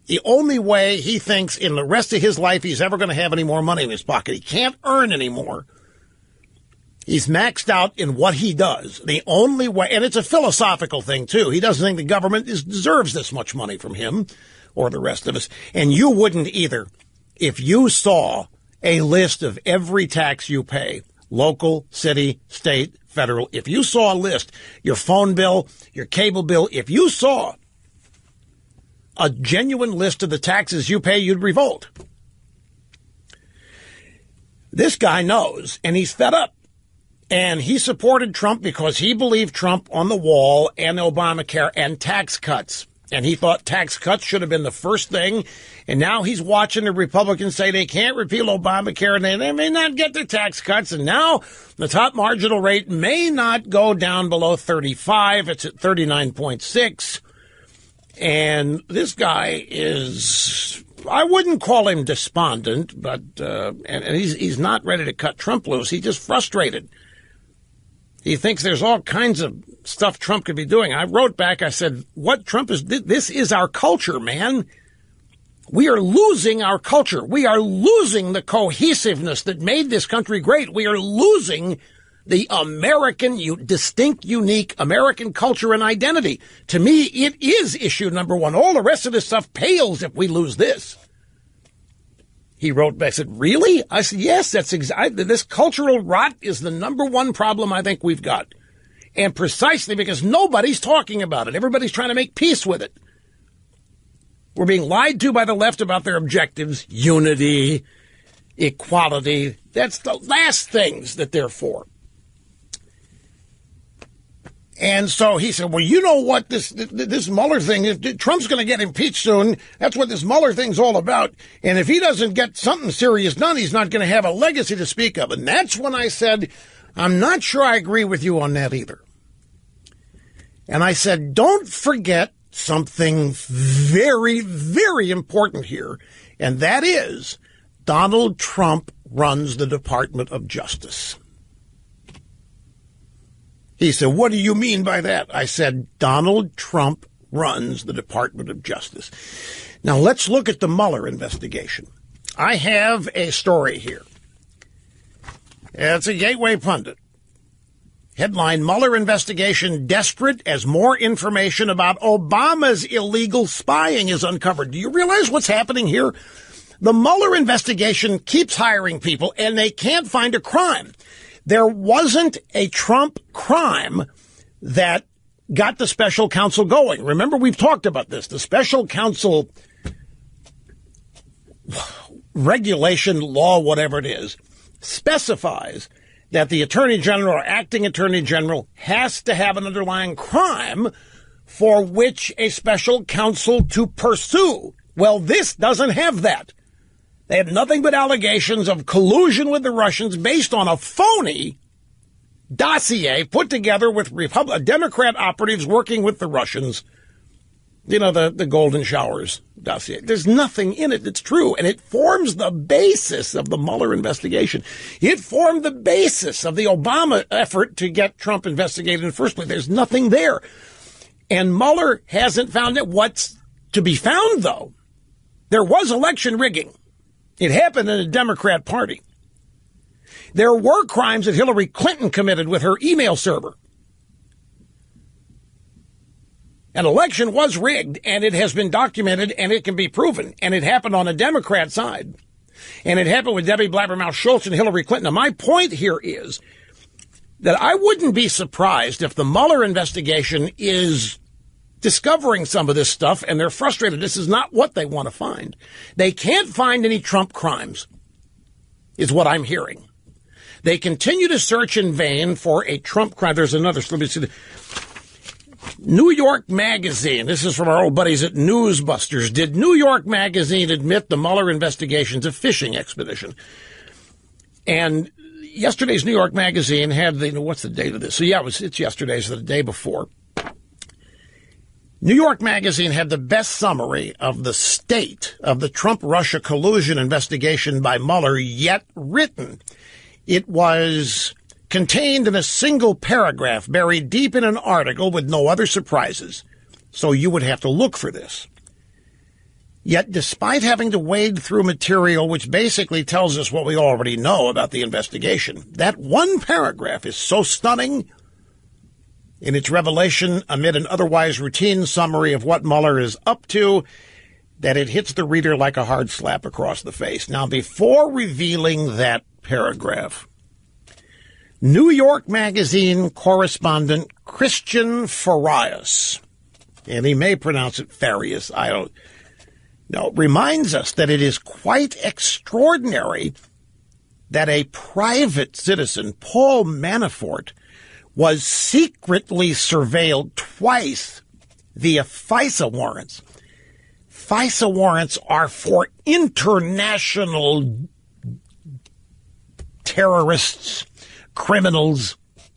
[SPEAKER 2] The only way he thinks in the rest of his life he's ever going to have any more money in his pocket. He can't earn anymore. He's maxed out in what he does. The only way, and it's a philosophical thing, too. He doesn't think the government deserves this much money from him or the rest of us. And you wouldn't either if you saw a list of every tax you pay, local, city, state, federal. If you saw a list, your phone bill, your cable bill, if you saw a genuine list of the taxes you pay, you'd revolt. This guy knows, and he's fed up. And he supported Trump because he believed Trump on the wall and Obamacare and tax cuts. And he thought tax cuts should have been the first thing. And now he's watching the Republicans say they can't repeal Obamacare and they may not get their tax cuts. And now the top marginal rate may not go down below 35. It's at 39.6. And this guy is, I wouldn't call him despondent, but and he's not ready to cut Trump loose. He's just frustrated. He thinks there's all kinds of stuff Trump could be doing. I wrote back, I said, what Trump is, this is our culture, man. We are losing our culture. We are losing the cohesiveness that made this country great. We are losing the American, distinct, unique American culture and identity. To me, it is issue number one. All the rest of this stuff pales if we lose this. He wrote back, I said, really? I said, yes, that's exactly. This cultural rot is the number one problem I think we've got. And precisely because nobody's talking about it. Everybody's trying to make peace with it. We're being lied to by the left about their objectives, unity, equality. That's the last things that they're for. And so he said, well, you know what this Mueller thing is? Trump's going to get impeached soon. That's what this Mueller thing's all about. And if he doesn't get something serious done, he's not going to have a legacy to speak of. And that's when I said, I'm not sure I agree with you on that either. And I said, don't forget something very, very important here. And that is Donald Trump runs the Department of Justice. He said, what do you mean by that? I said, Donald Trump runs the Department of Justice. Now, let's look at the Mueller investigation. I have a story here. It's a Gateway Pundit. Headline, Mueller investigation desperate as more information about Obama's illegal spying is uncovered. Do you realize what's happening here? The Mueller investigation keeps hiring people, and they can't find a crime. There wasn't a Trump crime that got the special counsel going. Remember, we've talked about this. The special counsel regulation, law, whatever it is, specifies that the attorney general or acting attorney general has to have an underlying crime for which a special counsel to pursue. Well, this doesn't have that. They have nothing but allegations of collusion with the Russians based on a phony dossier put together with Democrat operatives working with the Russians. You know, the Golden Showers dossier. There's nothing in it that's true, and it forms the basis of the Mueller investigation. It formed the basis of the Obama effort to get Trump investigated in the first place. There's nothing there. And Mueller hasn't found it. What's to be found, though, there was election rigging. It happened in the Democrat Party. There were crimes that Hillary Clinton committed with her email server. An election was rigged, and it has been documented, and it can be proven. And it happened on the Democrat side. And it happened with Debbie Blabbermouth Schultz and Hillary Clinton. Now, my point here is that I wouldn't be surprised if the Mueller investigation is discovering some of this stuff, and they're frustrated. This is not what they want to find. They can't find any Trump crimes, is what I'm hearing. They continue to search in vain for a Trump crime. There's another. Let me see. New York Magazine, this is from our old buddies at Newsbusters. Did New York Magazine admit the Mueller investigation's a fishing expedition? And yesterday's New York Magazine had what's the date of this? So yeah, it's yesterday's, the day before. New York Magazine had the best summary of the state of the Trump-Russia collusion investigation by Mueller yet written. It was contained in a single paragraph, buried deep in an article with no other surprises. So you would have to look for this. Yet, despite having to wade through material which basically tells us what we already know about the investigation, that one paragraph is so stunning in its revelation amid an otherwise routine summary of what Mueller is up to that it hits the reader like a hard slap across the face. Now, before revealing that paragraph, New York Magazine correspondent Christian Farias, and he may pronounce it Farias, I don't know, reminds us that it is quite extraordinary that a private citizen, Paul Manafort, was secretly surveilled twice via FISA warrants. FISA warrants are for international terrorists, criminals,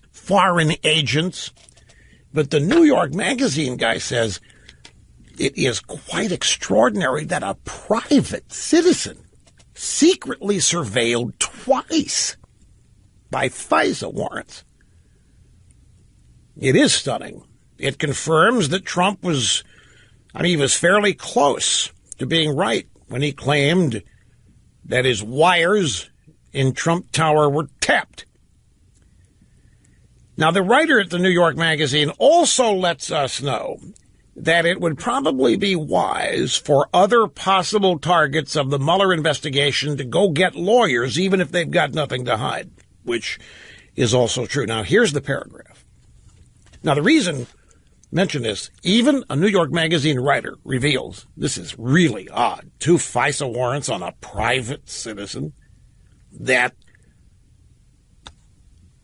[SPEAKER 2] foreign agents. But the New York Magazine guy says it is quite extraordinary that a private citizen secretly surveilled twice by FISA warrants. It is stunning. It confirms that Trump was fairly close to being right when he claimed that his wires in Trump Tower were tapped. Now, the writer at the New York Magazine also lets us know that it would probably be wise for other possible targets of the Mueller investigation to go get lawyers, even if they've got nothing to hide, which is also true. Now, here's the paragraph. Now, the reason I mention this, even a New York Magazine writer reveals this is really odd. 2 FISA warrants on a private citizen that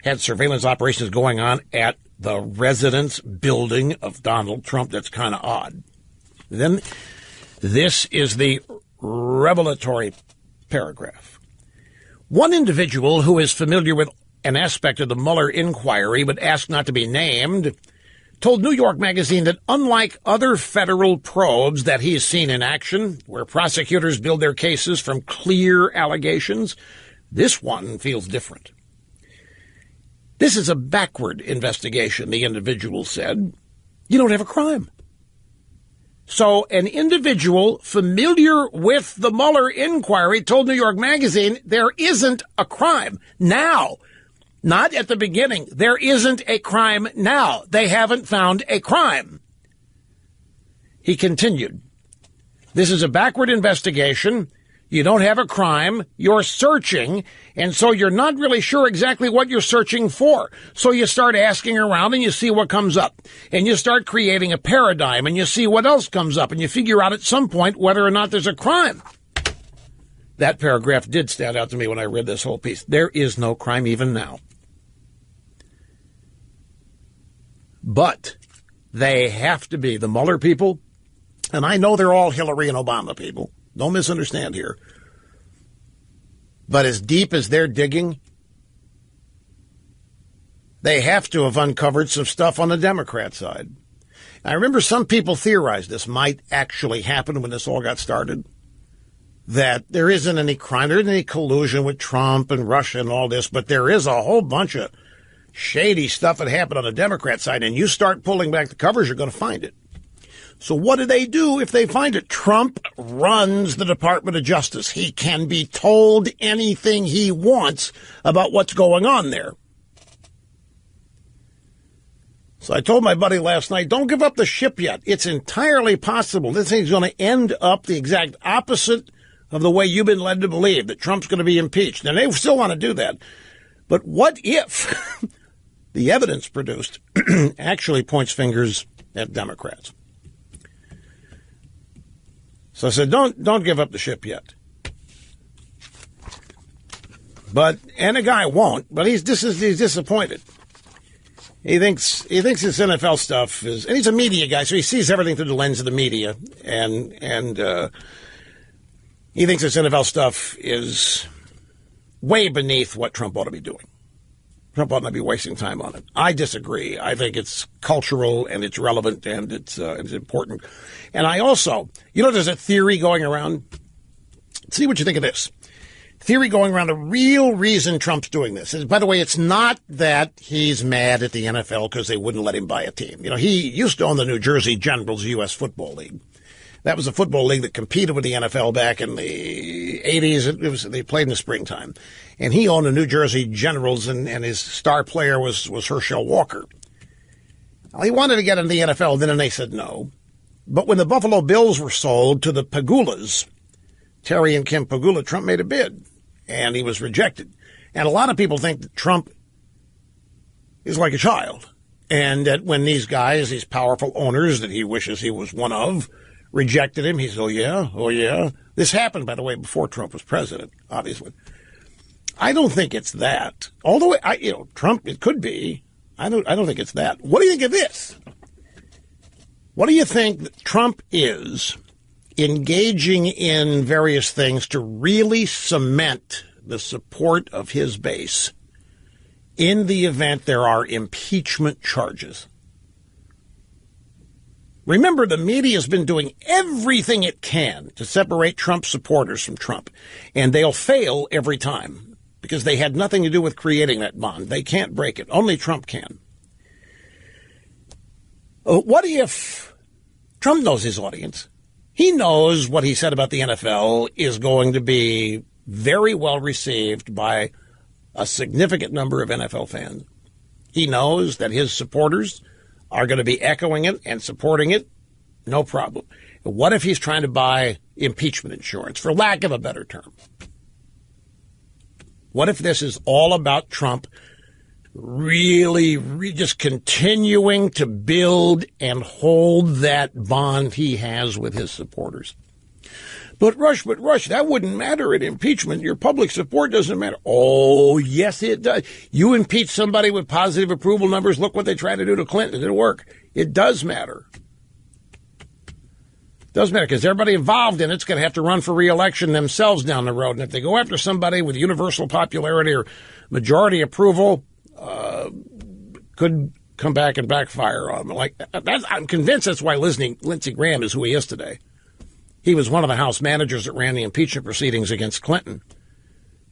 [SPEAKER 2] had surveillance operations going on at the residence building of Donald Trump. That's kind of odd. Then this is the revelatory paragraph. One individual who is familiar with an aspect of the Mueller inquiry but asked not to be named told New York Magazine that unlike other federal probes that he's seen in action, where prosecutors build their cases from clear allegations, this one feels different. This is a backward investigation, the individual said. You don't have a crime. So an individual familiar with the Mueller inquiry told New York Magazine there isn't a crime now. Not at the beginning. There isn't a crime now. They haven't found a crime. He continued, this is a backward investigation. You don't have a crime. You're searching. And so you're not really sure exactly what you're searching for. So you start asking around and you see what comes up. And you start creating a paradigm and you see what else comes up. And you figure out at some point whether or not there's a crime. That paragraph did stand out to me when I read this whole piece. There is no crime even now. But they have to be the Mueller people. And I know they're all Hillary and Obama people. Don't misunderstand here. But as deep as they're digging, they have to have uncovered some stuff on the Democrat side. I remember some people theorized this might actually happen when this all got started, that there isn't any crime, there isn't any collusion with Trump and Russia and all this, but there is a whole bunch of shady stuff that happened on the Democrat side, and you start pulling back the covers, you're going to find it. So what do they do if they find it? Trump runs the Department of Justice. He can be told anything he wants about what's going on there. So I told my buddy last night, don't give up the ship yet. It's entirely possible this thing's going to end up the exact opposite of the way you've been led to believe, that Trump's going to be impeached. And they still want to do that. But what if the evidence produced actually points fingers at Democrats? So I said, don't give up the ship yet. And the guy won't, but he's disappointed. He thinks this NFL stuff is, and he's a media guy, so he sees everything through the lens of the media, and he thinks this NFL stuff is way beneath what Trump ought to be doing. Trump ought not be wasting time on it. I disagree. I think it's cultural and it's relevant and it's important. And I also, there's a theory going around. See what you think of this. Theory going around, the real reason Trump's doing this is, by the way, it's not that he's mad at the NFL because they wouldn't let him buy a team. He used to own the New Jersey Generals U.S. Football League. That was a football league that competed with the NFL back in the 80s. They played in the springtime. And he owned the New Jersey Generals, and his star player was Herschel Walker. Well, he wanted to get into the NFL, then they said no. But when the Buffalo Bills were sold to the Pagulas, Terry and Kim Pagula, Trump made a bid, and he was rejected. And a lot of people think that Trump is like a child, and that when these guys, these powerful owners that he wishes he was one of, rejected him, he said, oh yeah. This happened, by the way, before Trump was president, obviously. I don't think it's that. Although, Trump, it could be. I don't think it's that. What do you think of this? What do you think that Trump is engaging in various things to really cement the support of his base in the event there are impeachment charges? Remember, the media has been doing everything it can to separate Trump supporters from Trump, and they'll fail every time because they had nothing to do with creating that bond. They can't break it. Only Trump can. What if Trump knows his audience? He knows what he said about the NFL is going to be very well received by a significant number of NFL fans. He knows that his supporters are going to be echoing it and supporting it. No problem. What if he's trying to buy impeachment insurance, for lack of a better term? What if this is all about Trump really just continuing to build and hold that bond he has with his supporters? But Rush, that wouldn't matter in impeachment. Your public support doesn't matter. Oh, yes, it does. You impeach somebody with positive approval numbers. Look what they tried to do to Clinton. It didn't work. It does matter. It does matter because everybody involved in it's going to have to run for re-election themselves down the road. And if they go after somebody with universal popularity or majority approval, could come back and backfire on them. I'm convinced that's why Lindsey Graham is who he is today. He was one of the House managers that ran the impeachment proceedings against Clinton.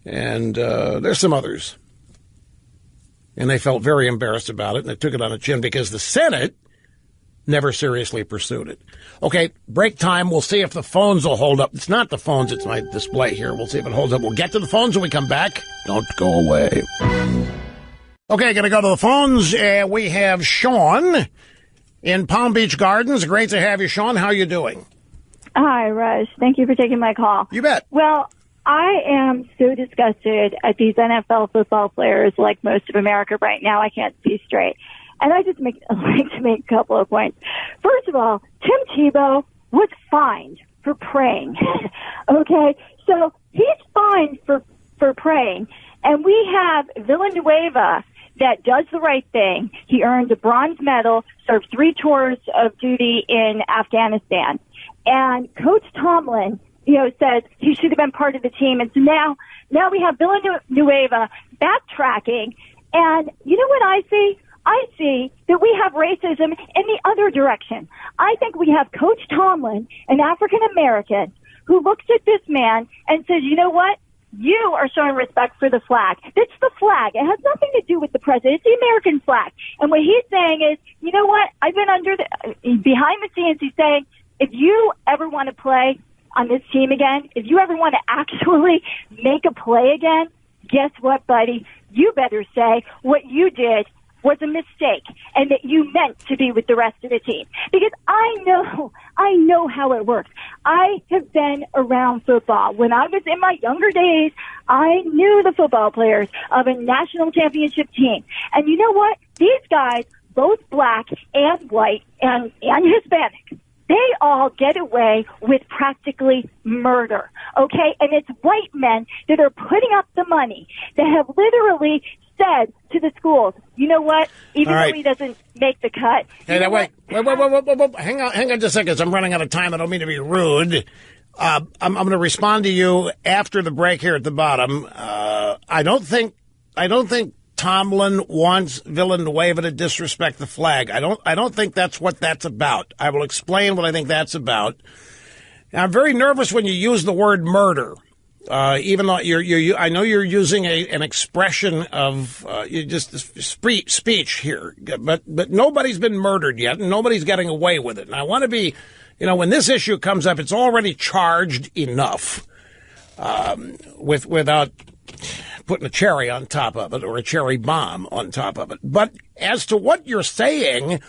[SPEAKER 2] And there's some others. And they felt very embarrassed about it, and they took it on the chin because the Senate never seriously pursued it. Okay, break time. We'll see if the phones will hold up. It's not the phones. It's my display here. We'll see if it holds up. We'll get to the phones when we come back. Don't go away. Okay, going to go to the phones. We have Sean in Palm Beach Gardens. Great to have you, Sean. How are you doing?
[SPEAKER 4] Hi, Rush. Thank you for taking my call.
[SPEAKER 2] You bet.
[SPEAKER 4] Well, I am so disgusted at these NFL football players like most of America right now. I can't see straight. And I just like to make a couple of points. First of all, Tim Tebow was fined for praying. Okay? So he's fined for praying. And we have Villanueva that does the right thing. He earned a bronze medal, served 3 tours of duty in Afghanistan. And Coach Tomlin, says he should have been part of the team. And so now we have Villanueva backtracking. And you know what I see? I see that we have racism in the other direction. I think we have Coach Tomlin, an African American, who looks at this man and says, you know what? You are showing respect for the flag. It's the flag. It has nothing to do with the president. It's the American flag. And what he's saying is, you know what? I've been behind the scenes. He's saying, if you ever want to play on this team again, if you ever want to actually make a play again, guess what, buddy? You better say what you did was a mistake and that you meant to be with the rest of the team. Because I know how it works. I have been around football. When I was in my younger days, I knew the football players of a national championship team. And you know what? These guys, both black and white and Hispanic, they all get away with practically murder, okay? And it's white men that are putting up the money that have literally said to the schools, you know what? Even though he doesn't make the cut.
[SPEAKER 2] Hey, now, wait. Hang on just a second. I'm running out of time. I don't mean to be rude. I'm going to respond to you after the break here at the bottom. I don't think Tomlin wants Villanueva to disrespect the flag. I don't think that's what that's about. I will explain what I think that's about. Now, I'm very nervous when you use the word murder. Even though I know you're using an expression of speech here, but nobody's been murdered yet, and nobody's getting away with it. And I want to be, when this issue comes up, it's already charged enough, without putting a cherry on top of it or a cherry bomb on top of it. But as to what you're saying,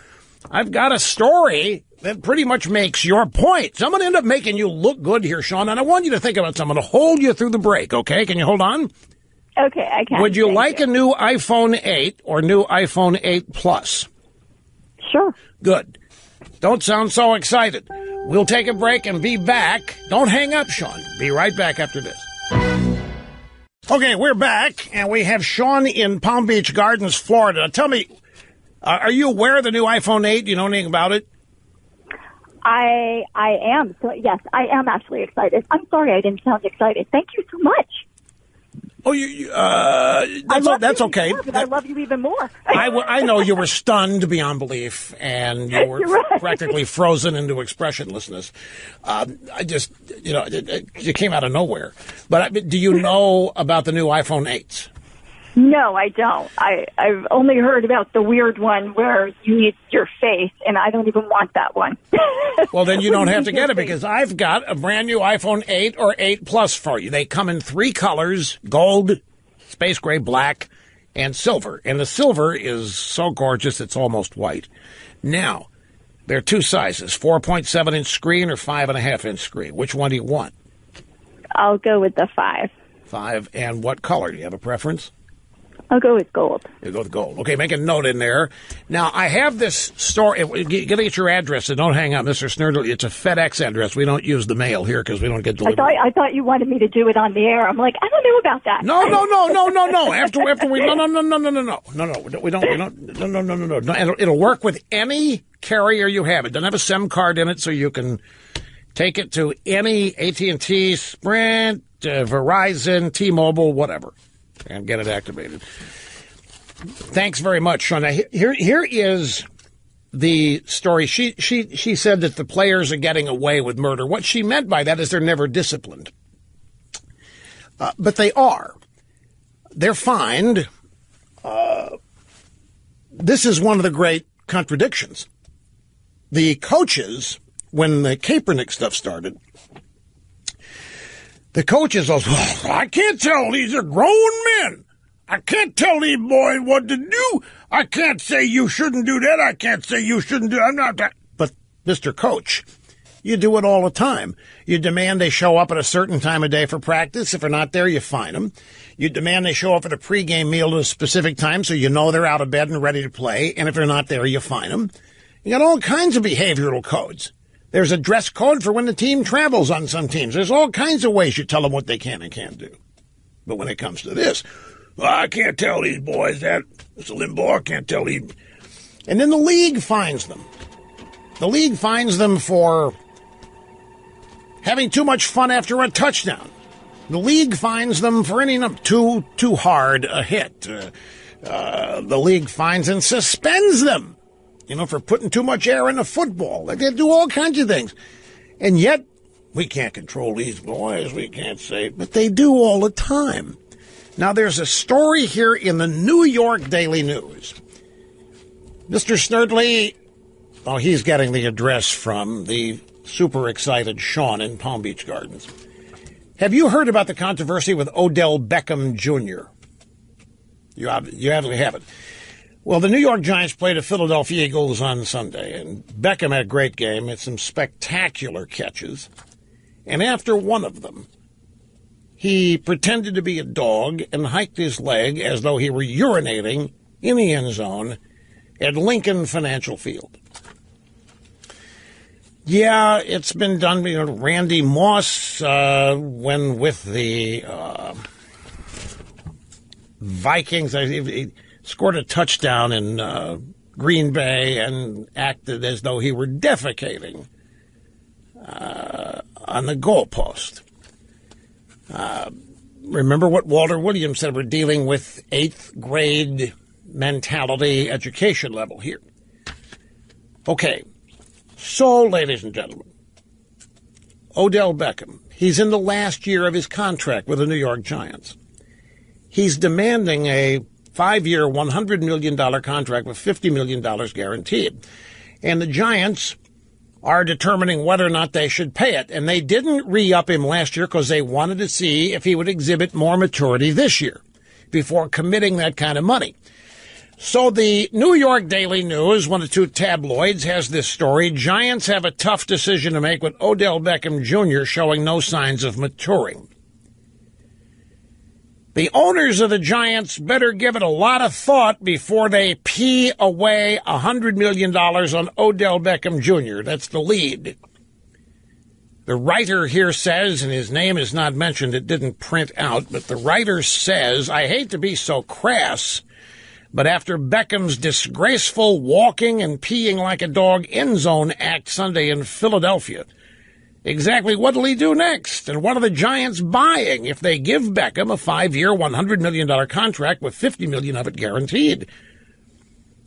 [SPEAKER 2] I've got a story that pretty much makes your point. So I'm going to end up making you look good here, Sean, and I want you to think about something to hold you through the break, okay? Can you hold on?
[SPEAKER 4] Okay, I can.
[SPEAKER 2] Would you like a new iPhone 8 or new iPhone 8 Plus?
[SPEAKER 4] Sure.
[SPEAKER 2] Good. Don't sound so excited. We'll take a break and be back. Don't hang up, Sean. Be right back after this. Okay, we're back, and we have Sean in Palm Beach Gardens, Florida. Tell me, are you aware of the new iPhone 8? Do you know anything about it?
[SPEAKER 4] I am. So, yes, I am actually excited. I'm sorry I didn't sound excited. Thank you so much.
[SPEAKER 2] Oh, that's okay.
[SPEAKER 4] More, but I love you even more.
[SPEAKER 2] I know you were stunned beyond belief, and you were
[SPEAKER 4] right.
[SPEAKER 2] practically frozen into expressionlessness. You came out of nowhere. But do you know about the new iPhone 8s?
[SPEAKER 4] No, I don't. I've only heard about the weird one where you need your face, and I don't even want that one.
[SPEAKER 2] Well, then you don't have to get it, because I've got a brand new iPhone 8 or 8 Plus for you. They come in 3 colors: gold, space gray, black, and silver. And the silver is so gorgeous it's almost white. Now, there are 2 sizes, 4.7-inch screen or 5.5-inch screen. Which one do you want?
[SPEAKER 4] I'll go with the 5.
[SPEAKER 2] 5. And what color? Do you have a preference?
[SPEAKER 4] I'll go with gold.
[SPEAKER 2] You go with gold. Okay, make a note in there. Now, I have this story. You got to get your address, and don't hang up, Mr. Snerdley. It's a FedEx address. We don't use the mail here because we don't get delivery.
[SPEAKER 4] I thought you wanted me to do it on the air. I'm like, I don't know about that.
[SPEAKER 2] No. After we no. We don't. No. It'll work with any carrier you have. It doesn't have a SIM card in it, so you can take it to any AT&T, Sprint, Verizon, T-Mobile, whatever, and get it activated. Thanks very much, Sean. Now, here is the story. She said that the players are getting away with murder. What she meant by that is they're never disciplined. But they are. They're fined. This is one of the great contradictions. The coaches, when the Kaepernick stuff started, the coaches also, I can't tell. These are grown men. I can't tell these boys what to do. I can't say you shouldn't do that. I can't say you shouldn't do I'm not that. But, Mr. Coach, you do it all the time. You demand they show up at a certain time of day for practice. If they're not there, you fine them. You demand they show up at a pregame meal at a specific time so you know they're out of bed and ready to play. And if they're not there, you fine them. You got all kinds of behavioral codes. There's a dress code for when the team travels on some teams. There's all kinds of ways you tell them what they can and can't do. But when it comes to this, well, I can't tell these boys that. Mr. Limbaugh, I can't tell these. And then the league fines them. The league fines them for having too much fun after a touchdown. The league fines them for any too hard a hit. The league fines and suspends them, for putting too much air in the football. They do all kinds of things. And yet, we can't control these boys. We can't say, but they do all the time. Now, there's a story here in the New York Daily News. Mr. Snerdley, he's getting the address from the super excited Sean in Palm Beach Gardens. Have you heard about the controversy with Odell Beckham Jr.? You obviously haven't. Well, the New York Giants played the Philadelphia Eagles on Sunday, and Beckham had a great game, had some spectacular catches. And after one of them, he pretended to be a dog and hiked his leg as though he were urinating in the end zone at Lincoln Financial Field. Yeah, it's been done. Randy Moss, when with the Vikings, he scored a touchdown in Green Bay and acted as though he were defecating on the goalpost. Remember what Walter Williams said, we're dealing with 8th grade mentality education level here. Okay, so, ladies and gentlemen, Odell Beckham, he's in the last year of his contract with the New York Giants. He's demanding a 5-year, $100 million contract with $50 million guaranteed. And the Giants are determining whether or not they should pay it. And they didn't re-up him last year because they wanted to see if he would exhibit more maturity this year before committing that kind of money. So the New York Daily News, one of the two tabloids, has this story. Giants have a tough decision to make with Odell Beckham Jr. showing no signs of maturing. The owners of the Giants better give it a lot of thought before they pee away $100 million on Odell Beckham Jr. That's the lead. The writer here says, and his name is not mentioned, it didn't print out, but the writer says, I hate to be so crass, but after Beckham's disgraceful walking and peeing like a dog end zone act Sunday in Philadelphia, exactly what'll he do next? And what are the Giants buying if they give Beckham a 5-year, $100 million contract with $50 million of it guaranteed?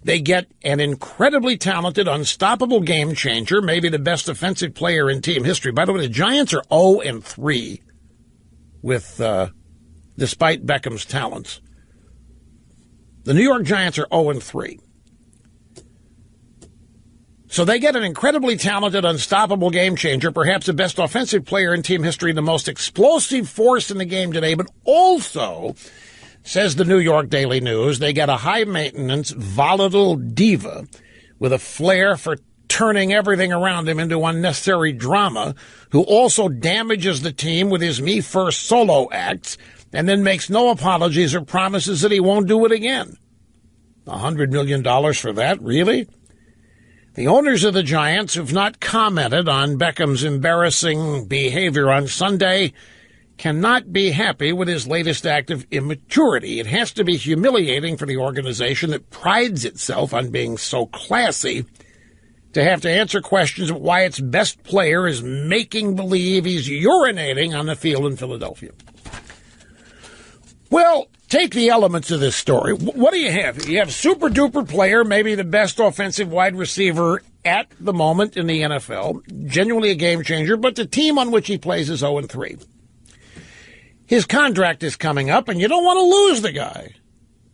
[SPEAKER 2] They get an incredibly talented, unstoppable game changer, maybe the best offensive player in team history. By the way, the Giants are 0-3 with, despite Beckham's talents. The New York Giants are 0-3. So they get an incredibly talented, unstoppable game changer, perhaps the best offensive player in team history, the most explosive force in the game today, but also, says the New York Daily News, they get a high-maintenance, volatile diva with a flair for turning everything around him into unnecessary drama, who also damages the team with his me-first solo acts, and then makes no apologies or promises that he won't do it again. $100 million for that, really? The owners of the Giants have not commented on Beckham's embarrassing behavior on Sunday, cannot be happy with his latest act of immaturity. It has to be humiliating for the organization that prides itself on being so classy to have to answer questions of why its best player is making believe he's urinating on the field in Philadelphia. Well, take the elements of this story. What do you have? You have super-duper player, maybe the best offensive wide receiver at the moment in the NFL, genuinely a game changer, but the team on which he plays is 0-3. His contract is coming up, and you don't want to lose the guy.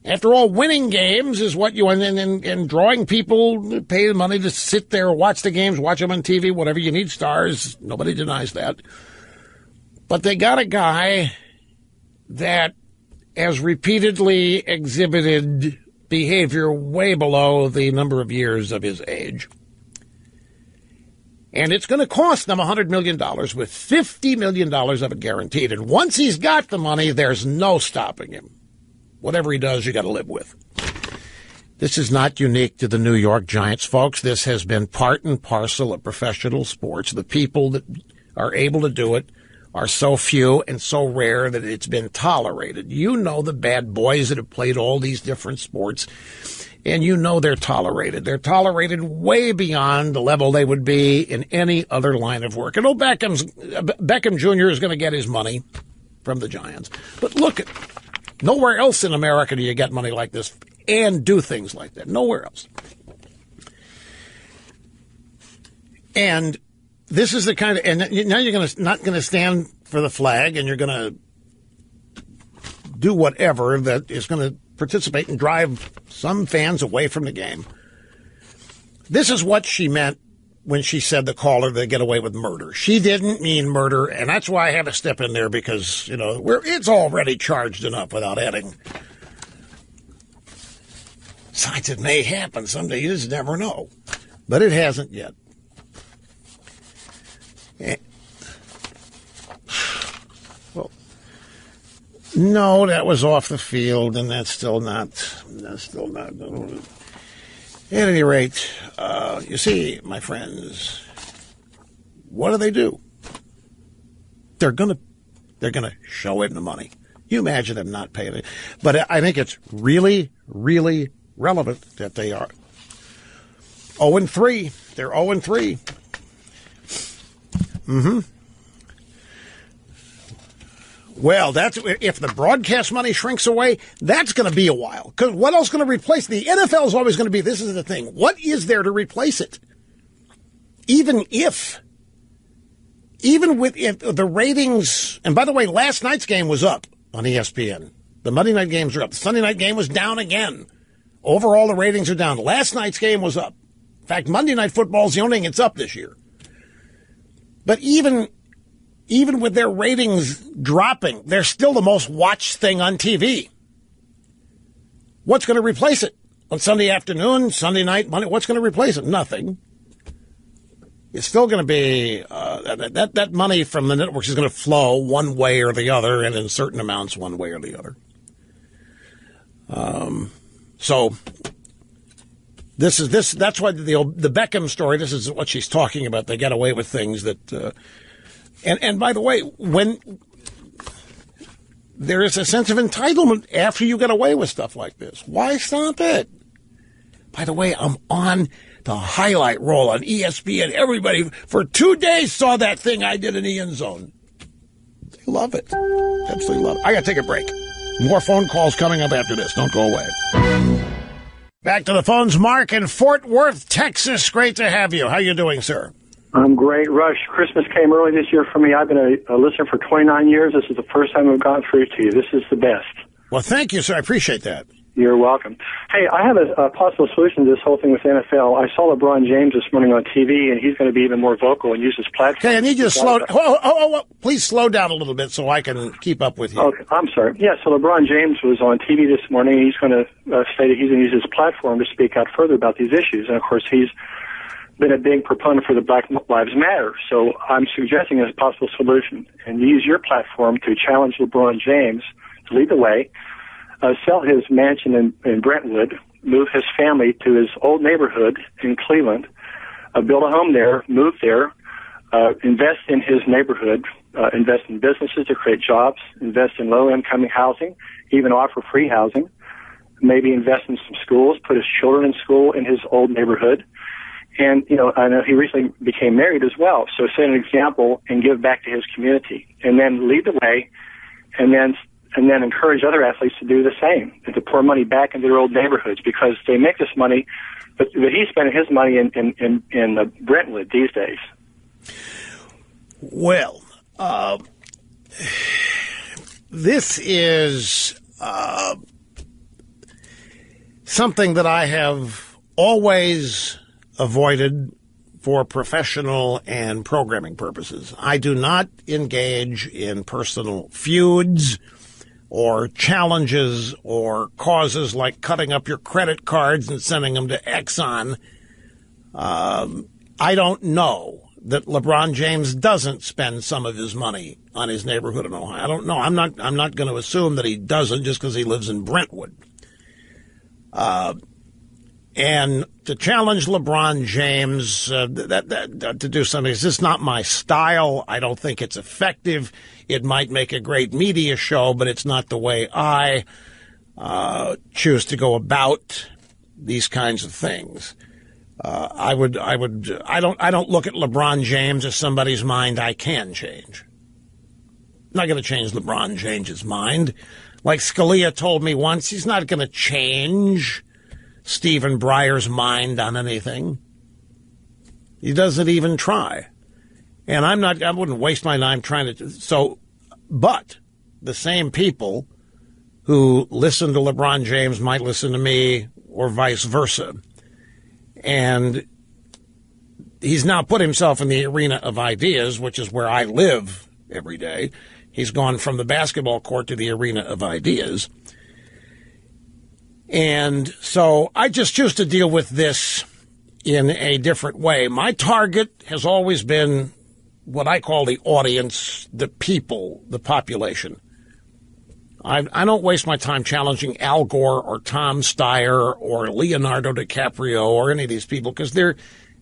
[SPEAKER 2] After all, winning games is what you, and drawing people, pay the money to sit there, watch the games, watch them on TV, whatever. You need stars. Nobody denies that. But they got a guy that has repeatedly exhibited behavior way below the number of years of his age. And it's going to cost them $100 million with $50 million of it guaranteed. And once he's got the money, there's no stopping him. Whatever he does, you got to live with. This is not unique to the New York Giants, folks. This has been part and parcel of professional sports. The people that are able to do it are so few and so rare that it's been tolerated. You know the bad boys that have played all these different sports, and you know they're tolerated. They're tolerated way beyond the level they would be in any other line of work. And Beckham Jr. is going to get his money from the Giants. But look, nowhere else in America do you get money like this and do things like that. Nowhere else. And this is the kind of, and now you're not going to stand for the flag, and you're going to do whatever that is going to participate and drive some fans away from the game. This is what she meant when she said the caller they get away with murder. She didn't mean murder, and that's why I had to step in there because, you know, it's already charged enough without adding Besides, it may happen someday. You just never know. But it hasn't yet. Well, no, that was off the field, and that's still not. At any rate, you see, my friends, what do? They're gonna show it in the money. You imagine them not paying it. But I think it's really, really relevant that they are 0-3. They're 0-3. Mm-hmm. Well, that's if the broadcast money shrinks away, that's going to be a while. Because what else is going to replace the NFL is always going to be, this is the thing, what is there to replace it? Even with if the ratings, and by the way, last night's game was up on ESPN. The Monday night games are up. The Sunday night game was down again. Overall, the ratings are down. Last night's game was up. In fact, Monday Night Football is the only thing that's up this year. But even with their ratings dropping, they're still the most watched thing on TV. What's going to replace it? On Sunday afternoon, Sunday night, Monday, what's going to replace it? Nothing. It's still going to be, that money from the networks is going to flow one way or the other, and in certain amounts one way or the other. So that's why the Beckham story, this is what she's talking about. They get away with things that, and by the way, when there is a sense of entitlement after you get away with stuff like this, why stop it? By the way, I'm on the highlight roll on ESPN. Everybody for 2 days saw that thing I did in the end zone. They love it. Absolutely love it. I got to take a break. More phone calls coming up after this. Don't go away. Back to the phones. Mark in Fort Worth, Texas. Great to have you. How you doing, sir?
[SPEAKER 5] I'm great. Rush, Christmas came early this year for me. I've been a listener for 29 years. This is the first time I've gotten through to you. This is the best.
[SPEAKER 2] Well, thank you, sir. I appreciate that.
[SPEAKER 5] You're welcome. Hey, I have a possible solution to this whole thing with NFL. I saw LeBron James this morning on TV, and he's going to be even more vocal and use his platform.
[SPEAKER 2] Okay, I need you to please slow down a little bit so I can keep up with you.
[SPEAKER 5] Okay, I'm sorry. Yeah, so LeBron James was on TV this morning, and he's going to say that he's going to use his platform to speak out further about these issues. And, of course, he's been a big proponent for the Black Lives Matter. So I'm suggesting as a possible solution, and use your platform to challenge LeBron James to lead the way. Sell his mansion in Brentwood, move his family to his old neighborhood in Cleveland, build a home there, move there, invest in his neighborhood, invest in businesses to create jobs, invest in low-income housing, even offer free housing, maybe invest in some schools, put his children in school in his old neighborhood. And, I know he recently became married as well, so set an example and give back to his community. And then lead the way, and then encourage other athletes to do the same and to pour money back into their old neighborhoods, because they make this money, but he's spending his money in Brentwood these days.
[SPEAKER 2] Well, this is something that I have always avoided for professional and programming purposes. I do not engage in personal feuds or challenges or causes like cutting up your credit cards and sending them to Exxon. I don't know that LeBron James doesn't spend some of his money on his neighborhood in Ohio. I don't know. I'm not going to assume that he doesn't just because he lives in Brentwood. And to challenge LeBron James to do something, it's just not my style. I don't think it's effective. It might make a great media show, but it's not the way I choose to go about these kinds of things. I don't look at LeBron James as somebody's mind I can change. I'm not going to change LeBron James's mind. Like Scalia told me once, he's not going to change Stephen Breyer's mind on anything. He doesn't even try. And I wouldn't waste my time trying to, but the same people who listen to LeBron James might listen to me or vice versa. And he's now put himself in the arena of ideas, which is where I live every day. He's gone from the basketball court to the arena of ideas. And so I just choose to deal with this in a different way. My target has always been what I call the audience, the people, the population. I don't waste my time challenging Al Gore or Tom Steyer or Leonardo DiCaprio or any of these people because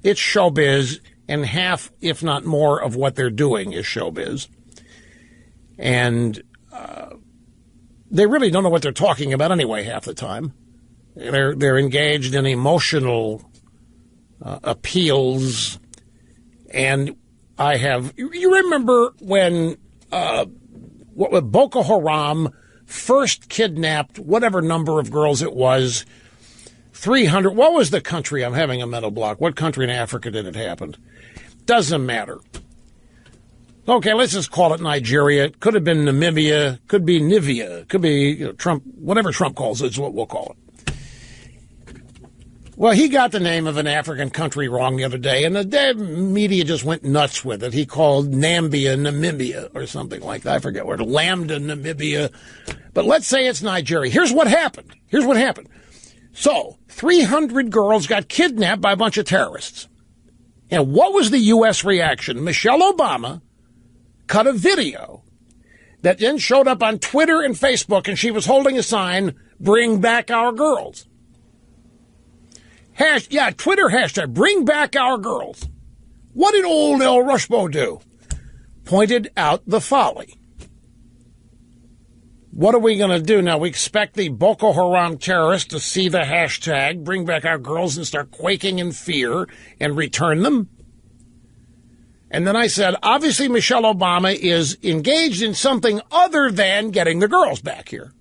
[SPEAKER 2] it's showbiz, and half, if not more, of what they're doing is showbiz. And they really don't know what they're talking about anyway half the time. They're engaged in emotional appeals. And you remember when Boko Haram first kidnapped whatever number of girls it was, 300. What was the country? I'm having a mental block. What country in Africa did it happen? Doesn't matter. Okay, let's just call it Nigeria. It could have been Namibia. Could be Nivea. Could be Trump. Whatever Trump calls it is what we'll call it. Well, he got the name of an African country wrong the other day, and the media just went nuts with it. He called Nambia Namibia or something like that. I forget what. Lambda Namibia. But let's say it's Nigeria. Here's what happened. So, 300 girls got kidnapped by a bunch of terrorists. And what was the U.S. reaction? Michelle Obama cut a video that then showed up on Twitter and Facebook, and she was holding a sign, "Bring back our girls." Twitter hashtag, "Bring back our girls." What did old El Rushbo do? Pointed out the folly. What are we going to do now? We expect the Boko Haram terrorists to see the hashtag, "Bring back our girls," and start quaking in fear and return them? And then I said, obviously Michelle Obama is engaged in something other than getting the girls back here.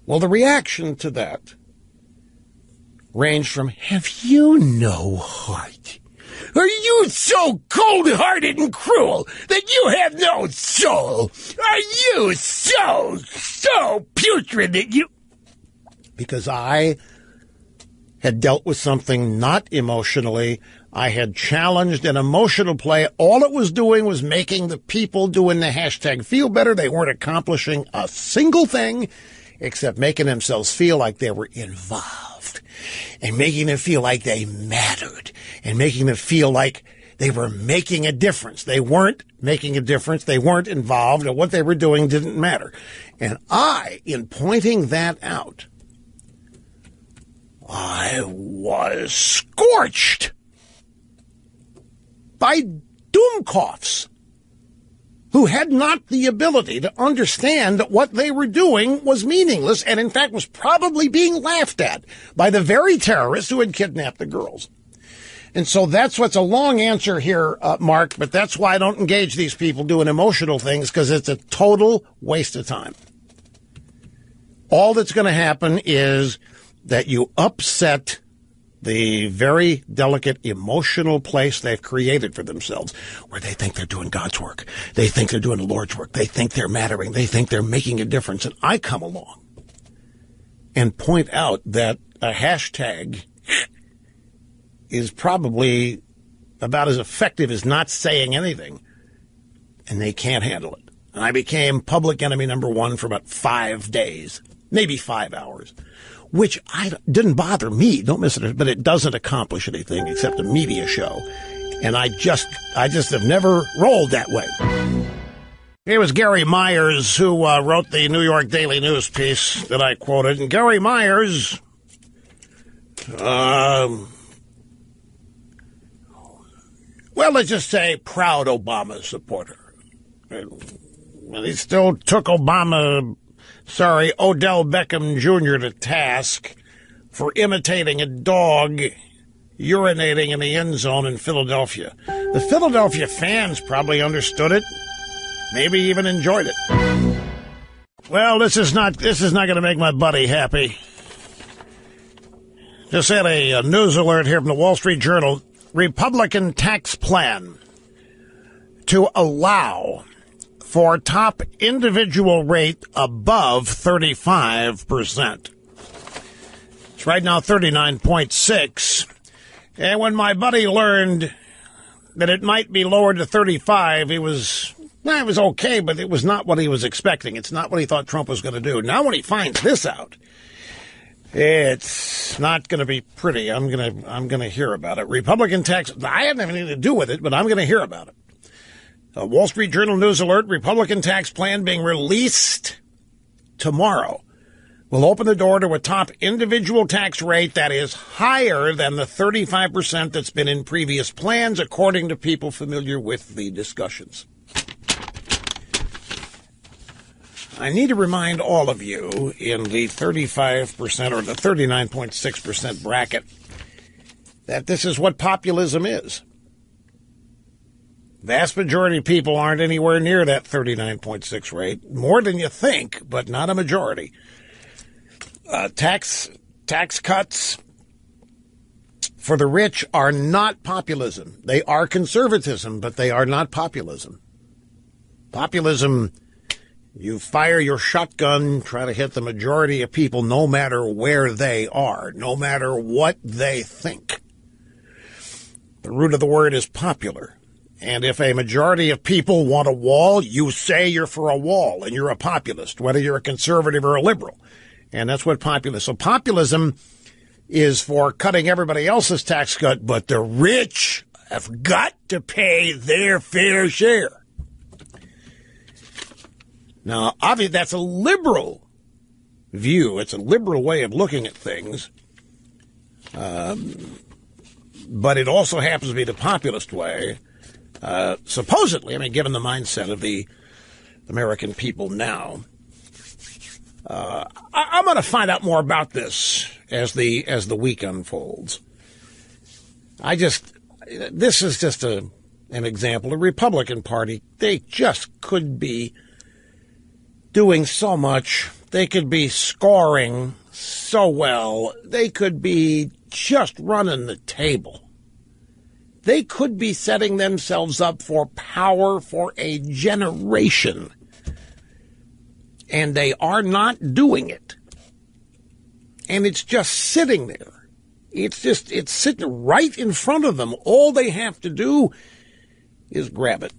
[SPEAKER 2] Well, the reaction to that ranged from, "Have you no heart? Are you so cold-hearted and cruel that you have no soul? Are you so putrid that you..." Because I had dealt with something not emotionally. I had challenged an emotional play. All it was doing was making the people doing the hashtag feel better. They weren't accomplishing a single thing except making themselves feel like they were involved and making them feel like they mattered and making them feel like they were making a difference. They weren't making a difference. They weren't involved, and what they were doing didn't matter. And in pointing that out, I was scorched by doomcoffs who had not the ability to understand that what they were doing was meaningless and, in fact, was probably being laughed at by the very terrorists who had kidnapped the girls. And so that's what's a long answer here, Mark, but that's why I don't engage these people doing emotional things, because it's a total waste of time. All that's going to happen is that you upset the very delicate emotional place they've created for themselves, where they think they're doing God's work. They think they're doing the Lord's work. They think they're mattering. They think they're making a difference. And I come along and point out that a hashtag is probably about as effective as not saying anything, and they can't handle it. And I became public enemy number one for about 5 days, maybe 5 hours. Which didn't bother me, don't miss it, but it doesn't accomplish anything except a media show. And I just have never rolled that way. It was Gary Myers who wrote the New York Daily News piece that I quoted. And Gary Myers, well, let's just say proud Obama supporter. And he still took Odell Beckham Jr. to task for imitating a dog urinating in the end zone in Philadelphia. The Philadelphia fans probably understood it, maybe even enjoyed it. Well, this is not going to make my buddy happy. Just had a news alert here from the Wall Street Journal. Republican tax plan to allow for top individual rate above 35%. It's right now 39.6. And when my buddy learned that it might be lowered to 35, he was Well, it was okay, but it was not what he was expecting. It's not what he thought Trump was going to do. Now when he finds this out, it's not going to be pretty. I'm going to hear about it. Republican tax. I haven't anything to do with it, but I'm going to hear about it. A Wall Street Journal news alert: Republican tax plan being released tomorrow will open the door to a top individual tax rate that is higher than the 35% that's been in previous plans, according to people familiar with the discussions. I need to remind all of you in the 35% or the 39.6% bracket that this is what populism is. Vast majority of people aren't anywhere near that 39.6 rate. More than you think, but not a majority. Tax cuts for the rich are not populism. They are conservatism, but they are not populism. Populism, you fire your shotgun, try to hit the majority of people no matter where they are, no matter what they think. The root of the word is popular. And if a majority of people want a wall, you say you're for a wall, and you're a populist, whether you're a conservative or a liberal. And that's what populism. So populism is for cutting everybody else's tax cut, but the rich have got to pay their fair share. Now, obviously, that's a liberal view. It's a liberal way of looking at things. But it also happens to be the populist way. Supposedly, I mean, given the mindset of the American people now. I'm going to find out more about this as the week unfolds. This is just an example. The Republican Party, they just could be doing so much. They could be scoring so well. They could be just running the table. They could be setting themselves up for power for a generation. And they are not doing it. And it's just sitting there. It's sitting right in front of them. All they have to do is grab it.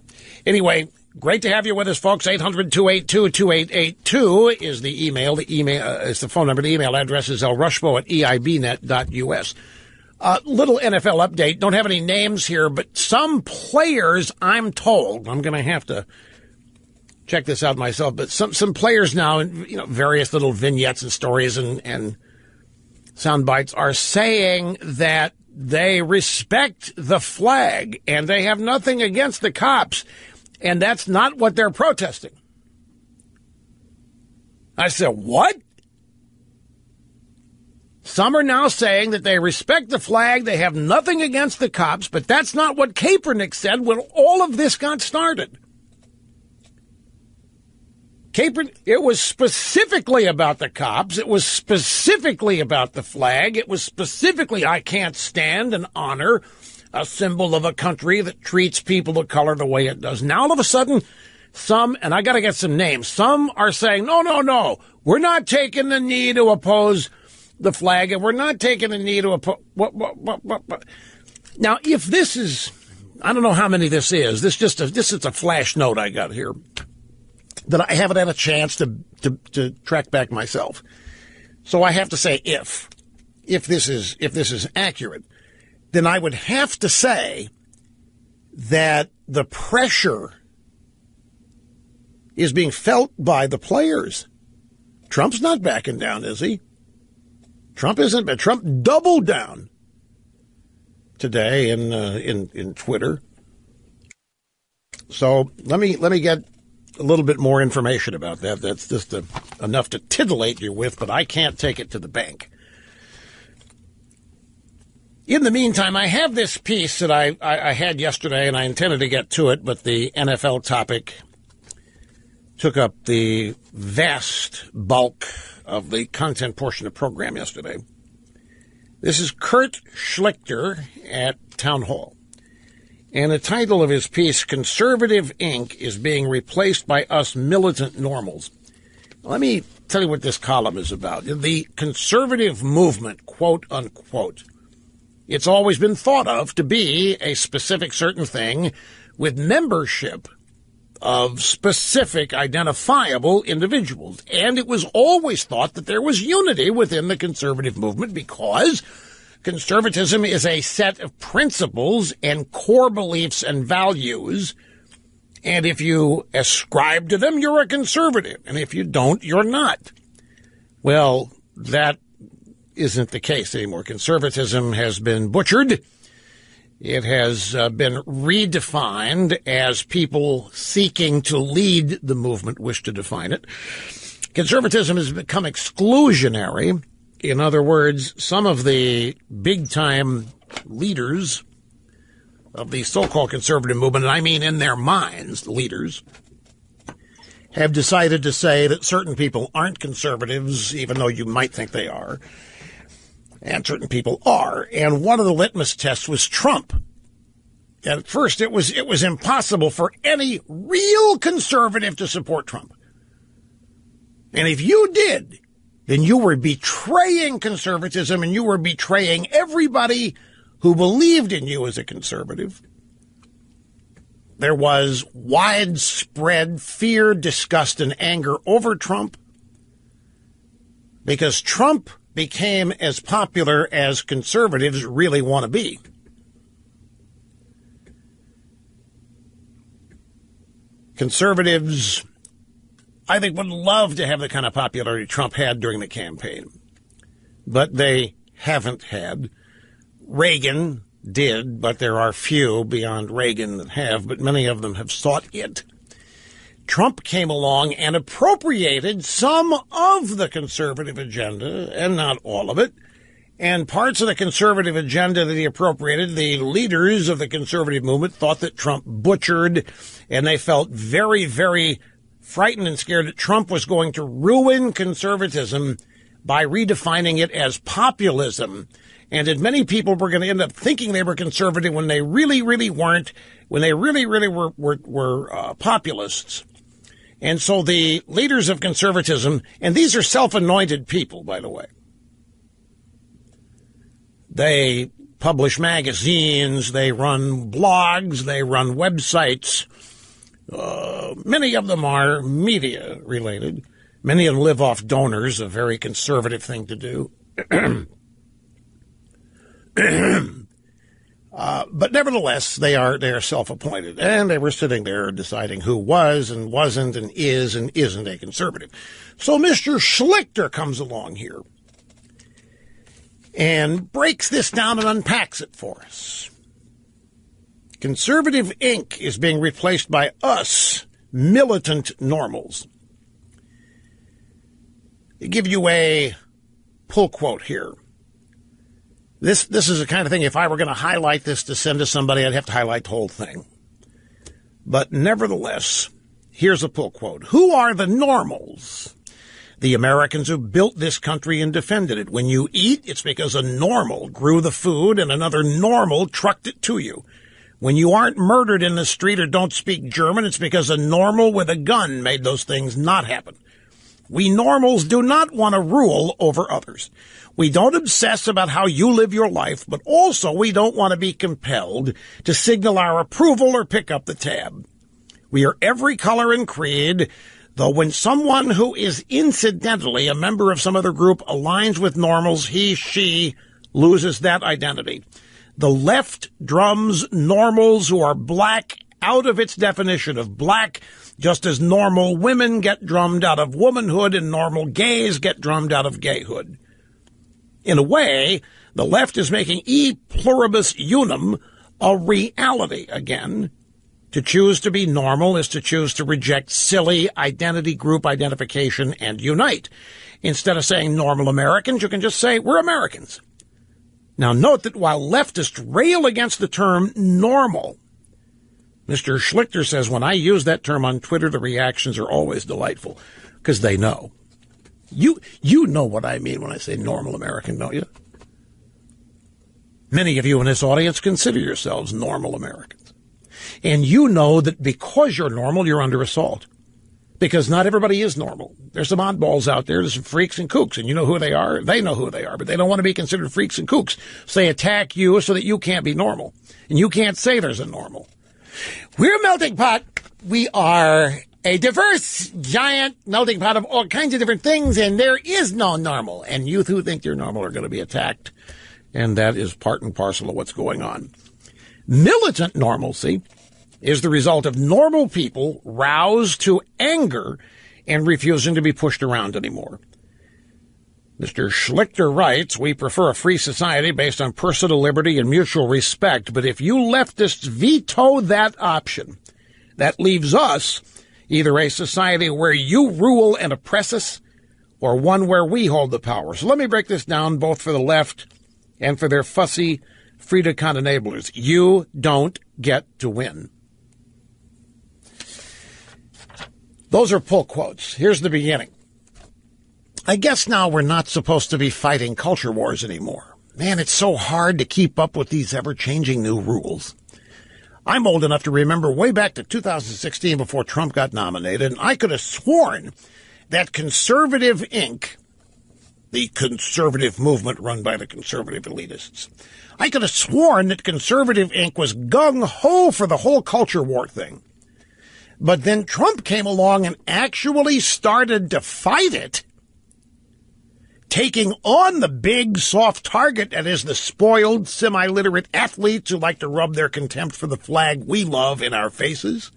[SPEAKER 2] Anyway, great to have you with us, folks. 800-282-2882 is the email. The email is the phone number. The email address is lrushbo@eibnet.us. Little NFL update. Don't have any names here, but some players, I'm told, I'm going to have to check this out myself, but some players now, various little vignettes and stories and sound bites are saying that they respect the flag and they have nothing against the cops, and that's not what they're protesting. I said, what? Some are now saying that they respect the flag, they have nothing against the cops, but that's not what Kaepernick said when all of this got started. It was specifically about the cops. It was specifically about the flag. It was specifically, I can't stand and honor a symbol of a country that treats people of color the way it does. Now, all of a sudden, some, and I got to get some names, some are saying, no, we're not taking the knee to oppose the flag, and we're not taking the knee to oppose. What? Now, if this is, I don't know how many this is. This is a flash note I got here that I haven't had a chance to track back myself. So I have to say, if this is accurate, then I would have to say that the pressure is being felt by the players. Trump's not backing down, is he? Trump isn't, but Trump doubled down today in Twitter. So let me get a little bit more information about that. That's just enough to titillate you with, but I can't take it to the bank. In the meantime, I have this piece that I had yesterday, and I intended to get to it, but the NFL topic took up the vast bulk of the content portion of the program yesterday. This is Kurt Schlichter at Town Hall. And the title of his piece, Conservative Inc., is being replaced by us militant normals. Let me tell you what this column is about. The conservative movement, quote unquote, it's always been thought of to be a specific certain thing with membership of specific identifiable individuals. And it was always thought that there was unity within the conservative movement because conservatism is a set of principles and core beliefs and values. And if you ascribe to them, you're a conservative. And if you don't, you're not. Well, that isn't the case anymore. Conservatism has been butchered. It has been redefined as people seeking to lead the movement wish to define it. Conservatism has become exclusionary. In other words, some of the big-time leaders of the so-called conservative movement, and I mean in their minds, the leaders, have decided to say that certain people aren't conservatives, even though you might think they are, and certain people are. And one of the litmus tests was Trump. At first, it was impossible for any real conservative to support Trump. And if you did, then you were betraying conservatism and you were betraying everybody who believed in you as a conservative. There was widespread fear, disgust, and anger over Trump because Trump became as popular as conservatives really want to be. Conservatives, I think, would love to have the kind of popularity Trump had during the campaign, but they haven't had. Reagan did, but there are few beyond Reagan that have, but many of them have sought it. Trump came along and appropriated some of the conservative agenda, and not all of it. And parts of the conservative agenda that he appropriated, the leaders of the conservative movement thought that Trump butchered, and they felt very, very frightened and scared that Trump was going to ruin conservatism by redefining it as populism. And that many people were going to end up thinking they were conservative when they really, really weren't, when they really, really were populists. And so the leaders of conservatism, and these are self-anointed people, by the way. They publish magazines, they run blogs, they run websites. Many of them are media-related. Many of them live off donors, a very conservative thing to do. But nevertheless, they are self-appointed, and they were sitting there deciding who was and wasn't and isn't a conservative. So Mr. Schlichter comes along here and breaks this down and unpacks it for us. Conservative Inc. is being replaced by us, militant normals. I'll give you a pull quote here. This is the kind of thing, if I were going to highlight this to send to somebody, I'd have to highlight the whole thing. But nevertheless, here's a pull quote. Who are the normals? The Americans who built this country and defended it. When you eat, it's because a normal grew the food and another normal trucked it to you. When you aren't murdered in the street or don't speak German, it's because a normal with a gun made those things not happen. We normals do not want to rule over others. We don't obsess about how you live your life, but also we don't want to be compelled to signal our approval or pick up the tab. We are every color and creed, though when someone who is incidentally a member of some other group aligns with normals, he, she loses that identity. The left drums normals who are black out of its definition of black, just as normal women get drummed out of womanhood and normal gays get drummed out of gayhood. In a way, the left is making e pluribus unum a reality again. To choose to be normal is to choose to reject silly identity group identification and unite. Instead of saying normal Americans, you can just say we're Americans. Now note that while leftists rail against the term normal, Mr. Schlichter says when I use that term on Twitter, the reactions are always delightful because they know. You know what I mean when I say normal American, don't you? Many of you in this audience consider yourselves normal Americans. And you know that because you're normal, you're under assault. Because not everybody is normal. There's some oddballs out there. There's some freaks and kooks. And you know who they are? They know who they are. But they don't want to be considered freaks and kooks. So they attack you so that you can't be normal. And you can't say there's a normal. We're a melting pot. we are a diverse, giant melting pot of all kinds of different things, and there is no normal. And youth who think they're normal are going to be attacked. And that is part and parcel of what's going on. Militant normalcy is the result of normal people roused to anger and refusing to be pushed around anymore. Mr. Schlichter writes, we prefer a free society based on personal liberty and mutual respect, but if you leftists veto that option, that leaves us either a society where you rule and oppress us or one where we hold the power. So let me break this down both for the left and for their fussy Frida-Kahn enablers. You don't get to win. Those are pull quotes. Here's the beginning. I guess now we're not supposed to be fighting culture wars anymore. Man, it's so hard to keep up with these ever-changing new rules. I'm old enough to remember way back to 2016 before Trump got nominated, and I could have sworn that Conservative Inc., the conservative movement run by the conservative elitists, I could have sworn that Conservative Inc. was gung-ho for the whole culture war thing. But then Trump came along and actually started to fight it, taking on the big, soft target that is the spoiled, semi-literate athletes who like to rub their contempt for the flag we love in our faces.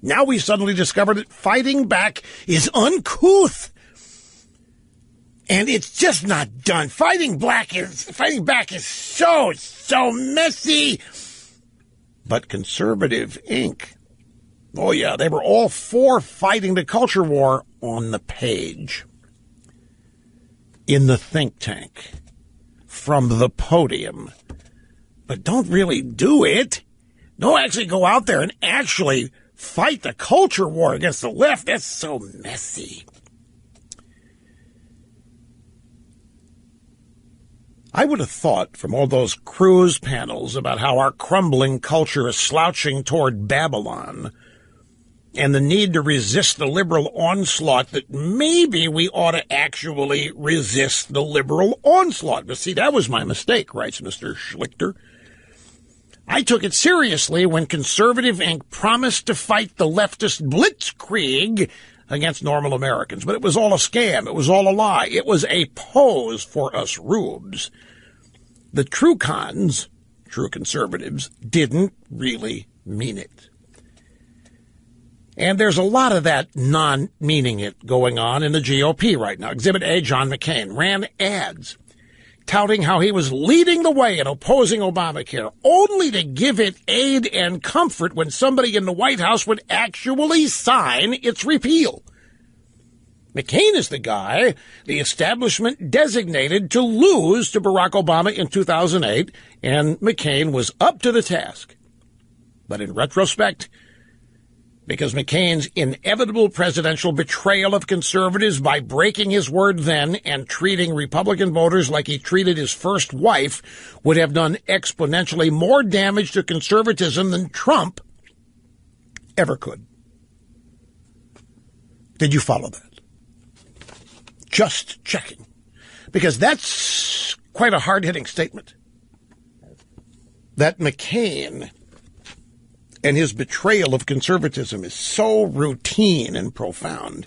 [SPEAKER 2] Now we suddenly discover that fighting back is uncouth. And it's just not done. Fighting back is so messy. But Conservative Inc., oh yeah, they were all for fighting the culture war on the page, in the think tank, from the podium. But don't really do it. Don't actually go out there and actually fight the culture war against the left. That's so messy. I would have thought from all those cruise panels about how our crumbling culture is slouching toward Babylon and the need to resist the liberal onslaught that maybe we ought to actually resist the liberal onslaught. But see, that was my mistake, writes Mr. Schlichter. I took it seriously when Conservative Inc. promised to fight the leftist blitzkrieg against normal Americans. But it was all a scam. It was all a lie. It was a pose for us rubes. The true cons, true conservatives, didn't really mean it. And there's a lot of that non-meaning it going on in the GOP right now. Exhibit A, John McCain, ran ads touting how he was leading the way in opposing Obamacare, only to give it aid and comfort when somebody in the White House would actually sign its repeal. McCain is the guy the establishment designated to lose to Barack Obama in 2008, and McCain was up to the task. But in retrospect, because McCain's inevitable presidential betrayal of conservatives by breaking his word then and treating Republican voters like he treated his first wife would have done exponentially more damage to conservatism than Trump ever could. Did you follow that? Just checking. Because that's quite a hard-hitting statement. That McCain and his betrayal of conservatism is so routine and profound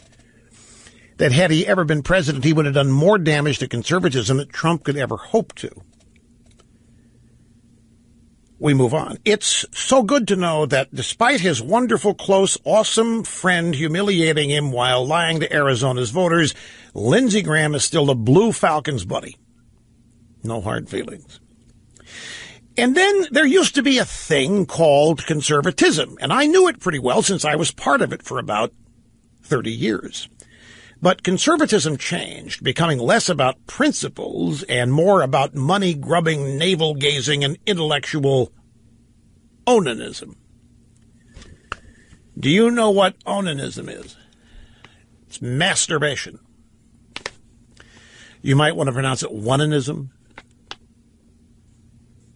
[SPEAKER 2] that had he ever been president, he would have done more damage to conservatism than Trump could ever hope to. We move on. It's so good to know that despite his wonderful, close, awesome friend humiliating him while lying to Arizona's voters, Lindsey Graham is still the Blue Falcons' buddy. No hard feelings. And then there used to be a thing called conservatism, and I knew it pretty well since I was part of it for about 30 years. But conservatism changed, becoming less about principles and more about money-grubbing, navel-gazing, and intellectual onanism. Do you know what onanism is? It's masturbation. You might want to pronounce it onanism.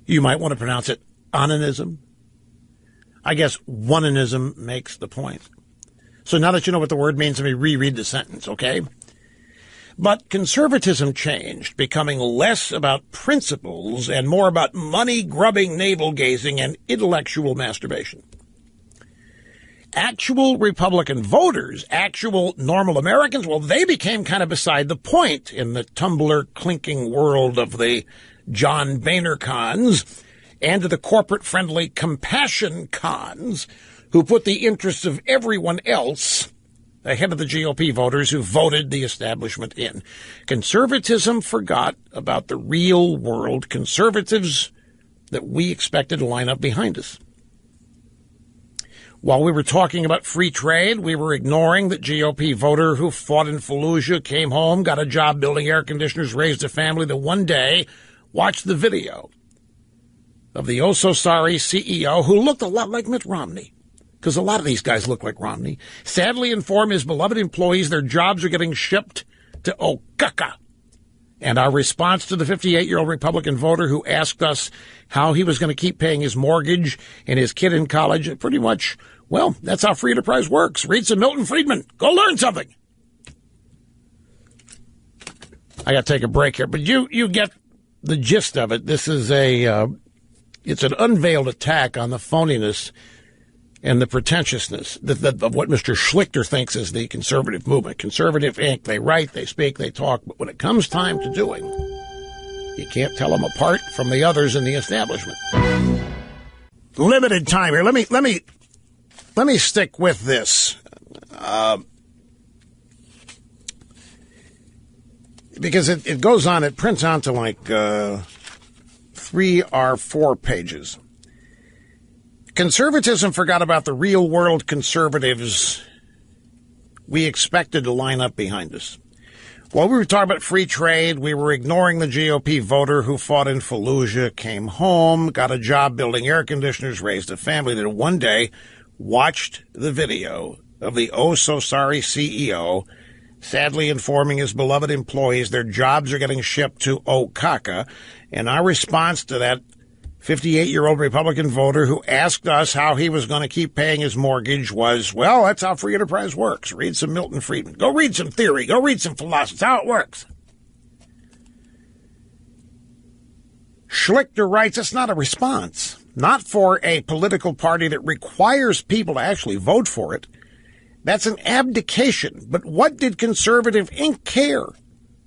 [SPEAKER 2] You might want to pronounce it onanism. I guess onanism makes the point. So now that you know what the word means, let me reread the sentence, okay? But conservatism changed, becoming less about principles and more about money-grubbing, navel-gazing, and intellectual masturbation. actual Republican voters, actual normal Americans, well, they became kind of beside the point in the tumbler-clinking world of the John Boehner cons and to the corporate-friendly compassion cons who put the interests of everyone else ahead of the GOP voters who voted the establishment in. Conservatism forgot about the real world conservatives that we expected to line up behind us. While we were talking about free trade, we were ignoring that GOP voter who fought in Fallujah, came home, got a job building air conditioners, raised a family, that one day watched the video of the oh-so-sorry CEO who looked a lot like Mitt Romney, because a lot of these guys look like Romney, sadly informed his beloved employees their jobs are getting shipped to Okaka. And our response to the 58-year-old Republican voter who asked us how he was going to keep paying his mortgage and his kid in college, pretty much, well, that's how free enterprise works. Read some Milton Friedman. Go learn something. I got to take a break here, but you get the gist of it. This is it's an unveiled attack on the phoniness and the pretentiousness of what Mr. Schlichter thinks is the conservative movement. Conservative Inc. They write, they speak, they talk, but when it comes time to doing, you can't tell them apart from the others in the establishment. Limited time here. Let me stick with this. Because it goes on, it prints on to like 3 or 4 pages. Conservatism forgot about the real world conservatives we expected to line up behind us. While we were talking about free trade, we were ignoring the GOP voter who fought in Fallujah, came home, got a job building air conditioners, raised a family, that one day watched the video of the oh-so-sorry CEO sadly informing his beloved employees their jobs are getting shipped to Okaka. And our response to that 58-year-old Republican voter who asked us how he was going to keep paying his mortgage was, well, that's how free enterprise works. Read some Milton Friedman. Go read some theory. Go read some philosophy. That's how it works. Schlichter writes, it's not a response. Not for a political party that requires people to actually vote for it. That's an abdication. But what did Conservative Inc. care?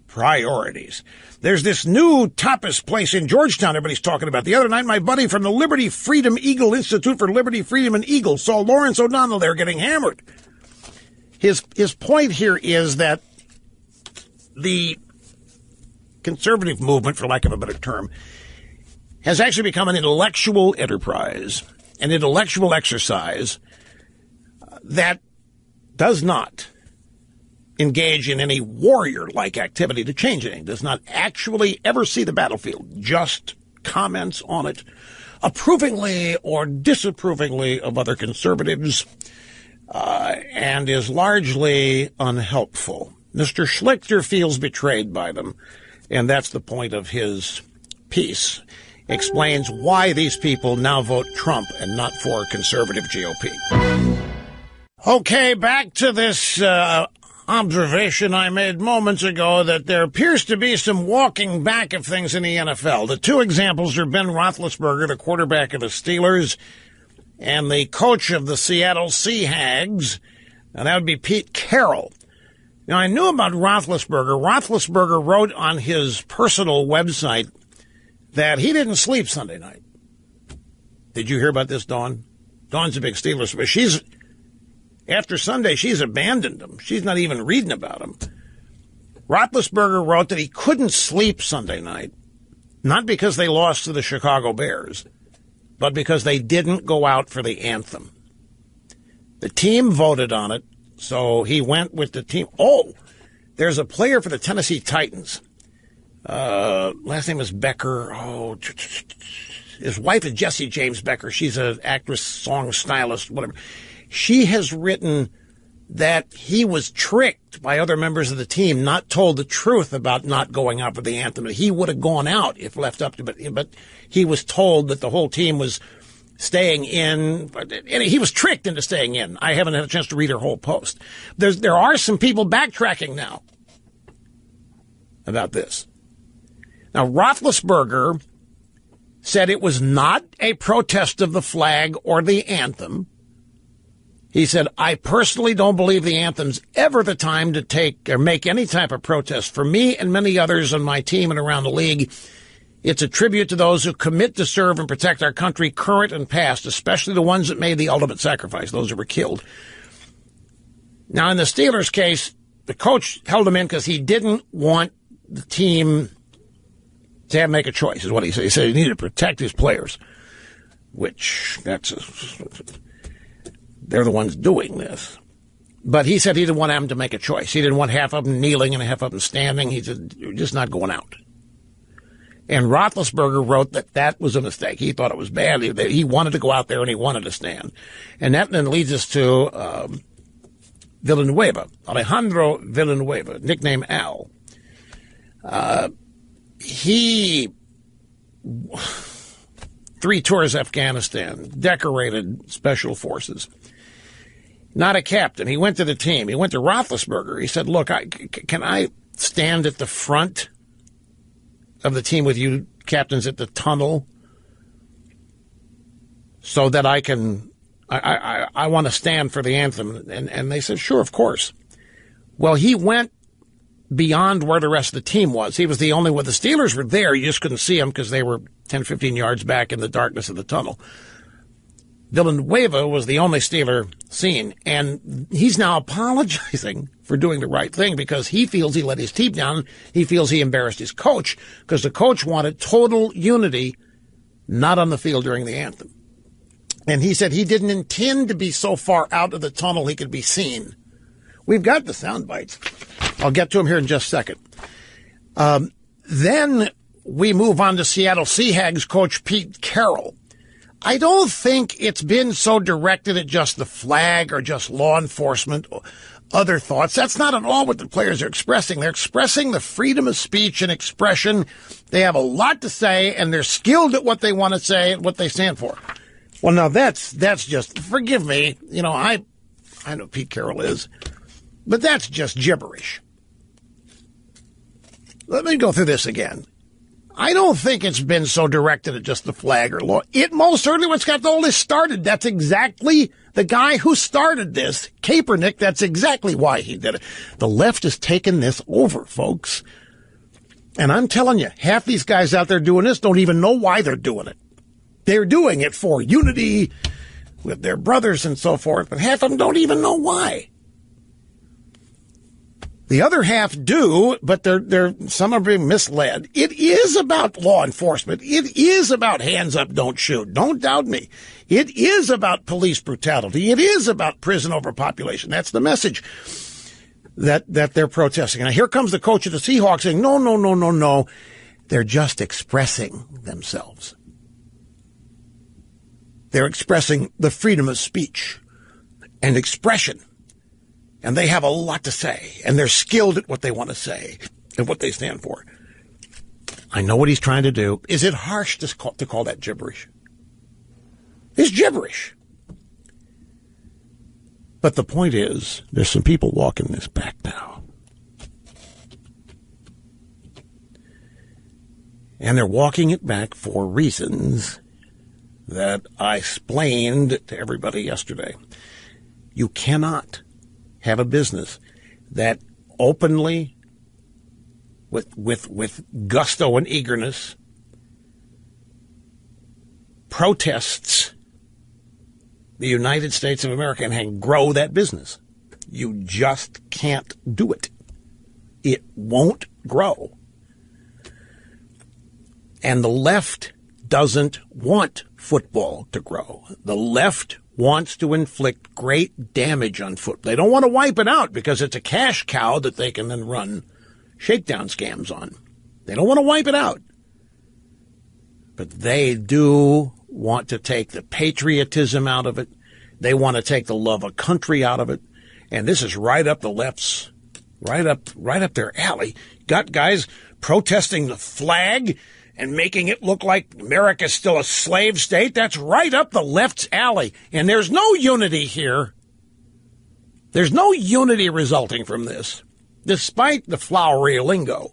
[SPEAKER 2] Priorities. There's this new tapas place in Georgetown everybody's talking about. The other night, my buddy from the Liberty Freedom Eagle Institute for Liberty, Freedom, and Eagle saw Lawrence O'Donnell there getting hammered. His point here is that the conservative movement, for lack of a better term, has actually become an intellectual enterprise, an intellectual exercise that does not engage in any warrior-like activity to change anything, does not actually ever see the battlefield, just comments on it approvingly or disapprovingly of other conservatives, and is largely unhelpful. Mr. Schlichter feels betrayed by them, and that's the point of his piece. Explains why these people now vote Trump and not for conservative GOP. Okay, back to this observation I made moments ago that there appears to be some walking back of things in the NFL. The two examples are Ben Roethlisberger, the quarterback of the Steelers, and the coach of the Seattle Seahawks, and that would be Pete Carroll. Now, I knew about Roethlisberger. Roethlisberger wrote on his personal website that he didn't sleep Sunday night. Did you hear about this, Dawn? Dawn's a big Steelers, but after Sunday, she's abandoned him. She's not even reading about him. Roethlisberger wrote that he couldn't sleep Sunday night, not because they lost to the Chicago Bears, but because they didn't go out for the anthem. The team voted on it, so he went with the team. Oh, there's a player for the Tennessee Titans. Last name is Becker. Oh, his wife is Jessie James Becker. She's an actress, song stylist, whatever. She has written that he was tricked by other members of the team, not told the truth about not going out for the anthem. He would have gone out if left up to, but he was told that the whole team was staying in, and he was tricked into staying in. I haven't had a chance to read her whole post. There are some people backtracking now about this. Now, Roethlisberger said it was not a protest of the flag or the anthem. He said, I personally don't believe the anthem's ever the time to take or make any type of protest. For me and many others on my team and around the league, it's a tribute to those who commit to serve and protect our country, current and past, especially the ones that made the ultimate sacrifice, those who were killed. Now, in the Steelers' case, the coach held him in because he didn't want the team to have to make a choice, is what he said. He said he needed to protect his players, which they're the ones doing this. But he said he didn't want them to make a choice. He didn't want half of them kneeling and half of them standing. He said, you're just not going out. And Roethlisberger wrote that was a mistake. He thought it was bad. He wanted to go out there and he wanted to stand. And that then leads us to Villanueva, Alejandro Villanueva, nicknamed Al. He 3 tours Afghanistan, decorated special forces. Not a captain. He went to the team. He went to Roethlisberger. He said, look, can I stand at the front of the team with you captains at the tunnel so that I can, I want to stand for the anthem. And they said, sure, of course. Well, he went beyond where the rest of the team was. He was the only one. The Steelers were there. You just couldn't see them because they were 10, 15 yards back in the darkness of the tunnel. Villanueva was the only Steeler seen, and he's now apologizing for doing the right thing because he feels he let his team down. He feels he embarrassed his coach because the coach wanted total unity, not on the field during the anthem. And he said he didn't intend to be so far out of the tunnel he could be seen. We've got the sound bites. I'll get to them here in just a second. Then we move on to Seattle Seahawks coach Pete Carroll. I don't think it's been so directed at just the flag or just law enforcement or other thoughts. That's not at all what the players are expressing. They're expressing the freedom of speech and expression. They have a lot to say, and they're skilled at what they want to say and what they stand for. Well, now that's just, forgive me, I know Pete Carroll is, but that's just gibberish. Let me go through this again. I don't think it's been so directed at just the flag or law. It most certainly what's got all this started. That's exactly the guy who started this, Kaepernick. That's exactly why he did it. The left has taken this over, folks. And I'm telling you, half these guys out there doing this don't even know why they're doing it. They're doing it for unity with their brothers and so forth, but half of them don't even know why. The other half do, but they're some are being misled. It is about law enforcement. It is about hands up, don't shoot. Don't doubt me. It is about police brutality. It is about prison overpopulation. That's the message that they're protesting. And here comes the coach of the Seahawks saying, no. They're just expressing themselves. They're expressing the freedom of speech and expression. And they have a lot to say, and they're skilled at what they want to say and what they stand for. I know what he's trying to do. Is it harsh to call that gibberish? It's gibberish. But the point is, there's some people walking this back now. And they're walking it back for reasons that I explained to everybody yesterday. You cannot have a business that openly, with gusto and eagerness, protests the United States of America and grow that business. You just can't do it. It won't grow. And the left doesn't want football to grow. The left wants to inflict great damage on football. They don't want to wipe it out because it's a cash cow that they can then run shakedown scams on. They don't want to wipe it out. But they do want to take the patriotism out of it. They want to take the love of country out of it. And this is right up the left's, right up their alley. Got guys protesting the flag and making it look like America's still a slave state. That's right up the left's alley. And there's no unity here. There's no unity resulting from this, despite the flowery lingo.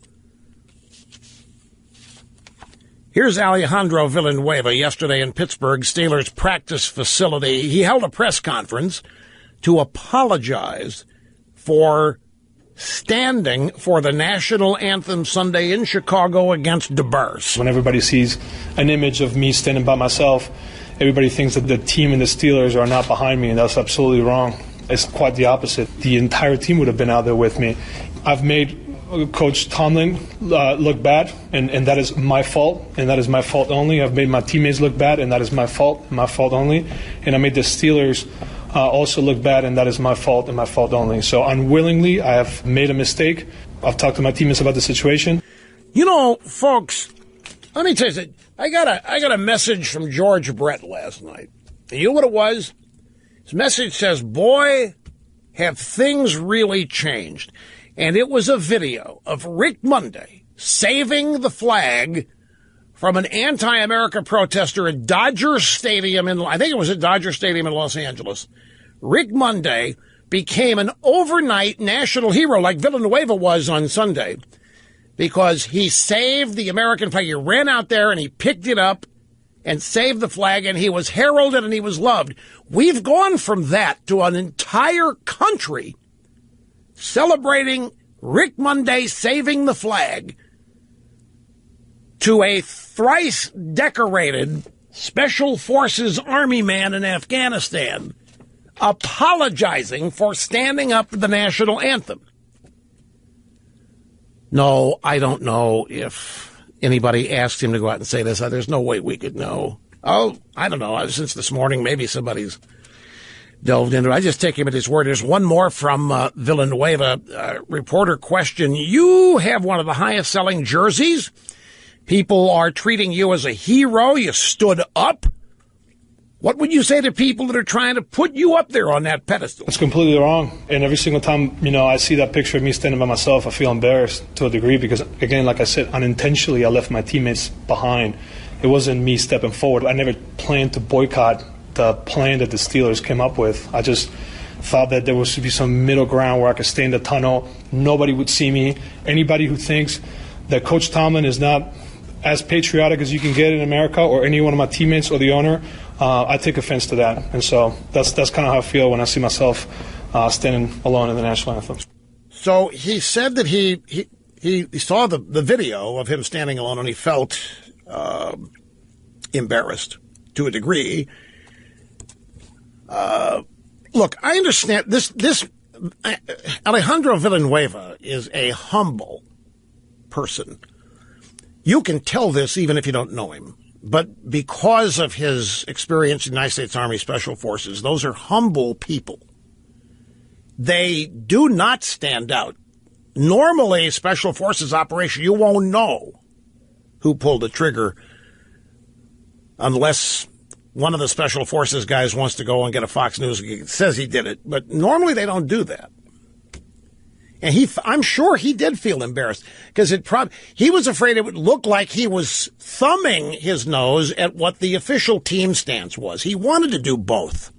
[SPEAKER 2] Here's Alejandro Villanueva yesterday in Pittsburgh Steelers practice facility. He held a press conference to apologize for standing for the national anthem Sunday in Chicago against DeBurse.
[SPEAKER 6] When everybody sees an image of me standing by myself, everybody thinks that the team and the Steelers are not behind me, and that's absolutely wrong. It's quite the opposite. The entire team would have been out there with me. I've made Coach Tomlin look bad, and that is my fault, and that is my fault only. I've made my teammates look bad, and that is my fault only. And I made the Steelers also look bad, and that is my fault and my fault only. So unwillingly, I have made a mistake. I've talked to my teammates about the situation.
[SPEAKER 2] You know, folks, let me tell you something. I got a message from George Brett last night. And you know what it was? His message says, "Boy, have things really changed." And it was a video of Rick Monday saving the flag from an anti-America protester at Dodger Stadium I think it was at Dodger Stadium in Los Angeles. Rick Monday became an overnight national hero like Villanueva was on Sunday because he saved the American flag. He ran out there and he picked it up and saved the flag, and he was heralded and he was loved. We've gone from that to an entire country celebrating Rick Monday saving the flag to a thrice decorated Special Forces Army man in Afghanistan apologizing for standing up to the national anthem. No, I don't know if anybody asked him to go out and say this. There's no way we could know. Oh, I don't know. Since this morning, maybe somebody's delved into it. I just take him at his word. There's one more from Villanueva. Reporter question, you have one of the highest selling jerseys. People are treating you as a hero. You stood up. What would you say to people that are trying to put you up there on that pedestal?
[SPEAKER 6] It's completely wrong. And every single time, I see that picture of me standing by myself, I feel embarrassed to a degree because, again, like I said, unintentionally I left my teammates behind. It wasn't me stepping forward. I never planned to boycott the plan that the Steelers came up with. I just thought that there was to be some middle ground where I could stay in the tunnel. Nobody would see me. Anybody who thinks that Coach Tomlin is not as patriotic as you can get in America, or any one of my teammates or the owner, I take offense to that. And so that's kind of how I feel when I see myself standing alone in the national anthem.
[SPEAKER 2] So he said that he saw the video of him standing alone and he felt embarrassed to a degree. Look, I understand this Alejandro Villanueva is a humble person. You can tell this even if you don't know him. But because of his experience in the United States Army Special Forces, those are humble people. They do not stand out. Normally, Special Forces operation, you won't know who pulled the trigger unless one of the Special Forces guys wants to go and get a Fox News, says he did it. But normally they don't do that. And I'm sure he did feel embarrassed because he was afraid it would look like he was thumbing his nose at what the official team stance was. He wanted to do both.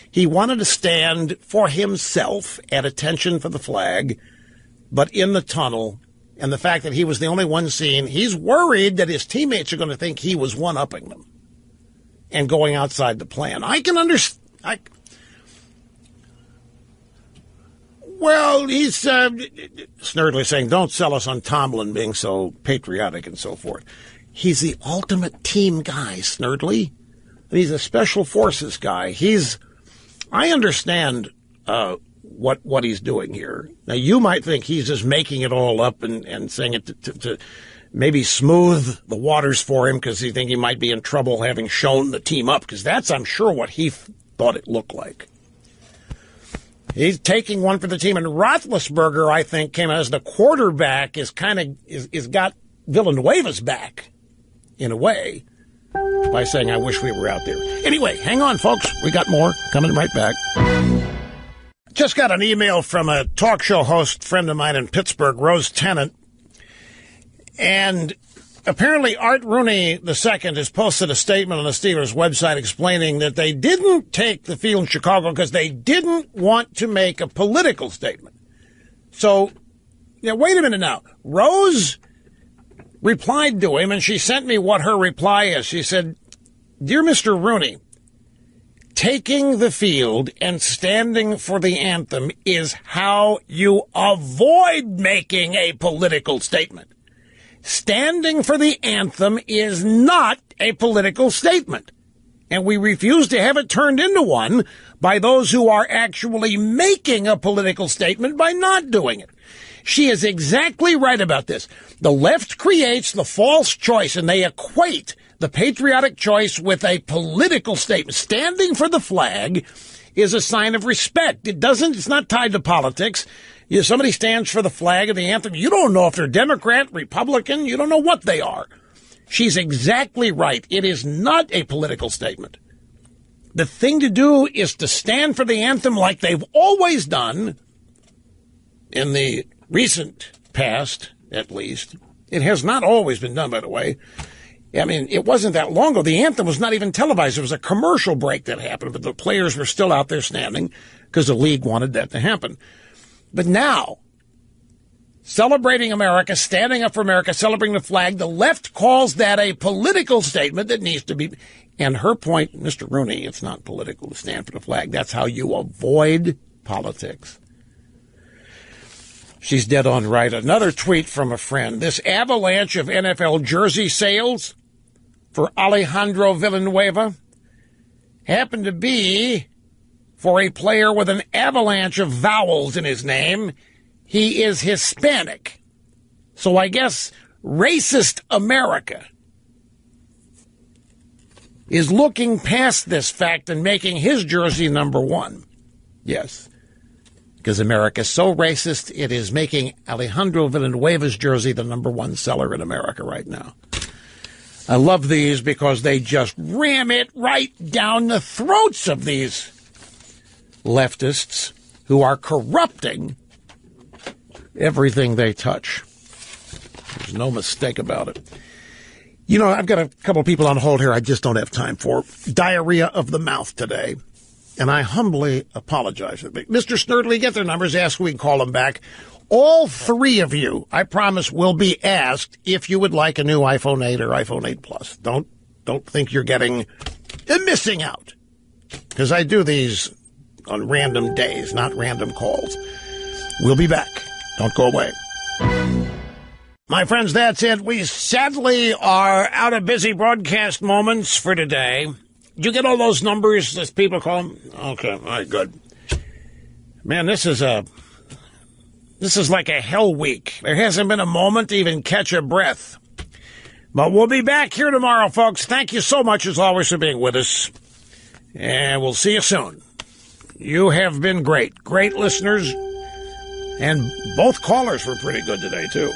[SPEAKER 2] He wanted to stand for himself at attention for the flag, but in the tunnel. And the fact that he was the only one seen, he's worried that his teammates are going to think he was one-upping them and going outside the plan. I can understand. Well, he's snurdly saying, don't sell us on Tomlin being so patriotic and so forth. He's the ultimate team guy, Snurdly. He's a Special Forces guy. I understand what he's doing here. Now, you might think he's just making it all up and saying it to maybe smooth the waters for him because he think he might be in trouble having shown the team up, because that's, I'm sure, what he thought it looked like. He's taking one for the team, and Roethlisberger, I think, came as the quarterback, is got Villanueva's back, in a way, by saying, I wish we were out there. Anyway, hang on, folks. We got more coming right back. Just got an email from a talk show host friend of mine in Pittsburgh, Rose Tennant, and apparently Art Rooney II has posted a statement on the Steelers' website explaining that they didn't take the field in Chicago because they didn't want to make a political statement. So, wait a minute now. Rose replied to him, and she sent me what her reply is. She said, Dear Mr. Rooney, taking the field and standing for the anthem is how you avoid making a political statement. Standing for the anthem is not a political statement. And we refuse to have it turned into one by those who are actually making a political statement by not doing it. She is exactly right about this. The left creates the false choice, and they equate the patriotic choice with a political statement. Standing for the flag is a sign of respect. It's not tied to politics. Somebody stands for the flag and the anthem. You don't know if they're Democrat, Republican. You don't know what they are. She's exactly right. It is not a political statement. The thing to do is to stand for the anthem like they've always done in the recent past, at least. It has not always been done, by the way. I mean, it wasn't that long ago. The anthem was not even televised. It was a commercial break that happened, but the players were still out there standing because the league wanted that to happen. But now, celebrating America, standing up for America, celebrating the flag, the left calls that a political statement that needs to be. And her point, Mr. Rooney, it's not political to stand for the flag. That's how you avoid politics. She's dead on right. Another tweet from a friend. This avalanche of NFL jersey sales for Alejandro Villanueva happened to be for a player with an avalanche of vowels in his name. He is Hispanic. So I guess racist America is looking past this fact and making his jersey number one. Yes, because America is so racist, it is making Alejandro Villanueva's jersey the number one seller in America right now. I love these because they just ram it right down the throats of these leftists who are corrupting everything they touch. There's no mistake about it. You know, I've got a couple of people on hold here I just don't have time for. Diarrhea of the mouth today. And I humbly apologize. Mr. Snerdley, get their numbers, ask we can call them back. All three of you, I promise, will be asked if you would like a new iPhone 8 or iPhone 8 Plus. Don't think you're missing out. Because I do these on random days, not random calls. We'll be back. Don't go away. My friends, that's it. We sadly are out of busy broadcast moments for today. Did you get all those numbers as people call them? Okay, all right, good. Man, this is like a hell week. There hasn't been a moment to even catch a breath. But we'll be back here tomorrow, folks. Thank you so much, as always, for being with us. And we'll see you soon. You have been great. Great listeners. And both callers were pretty good today, too.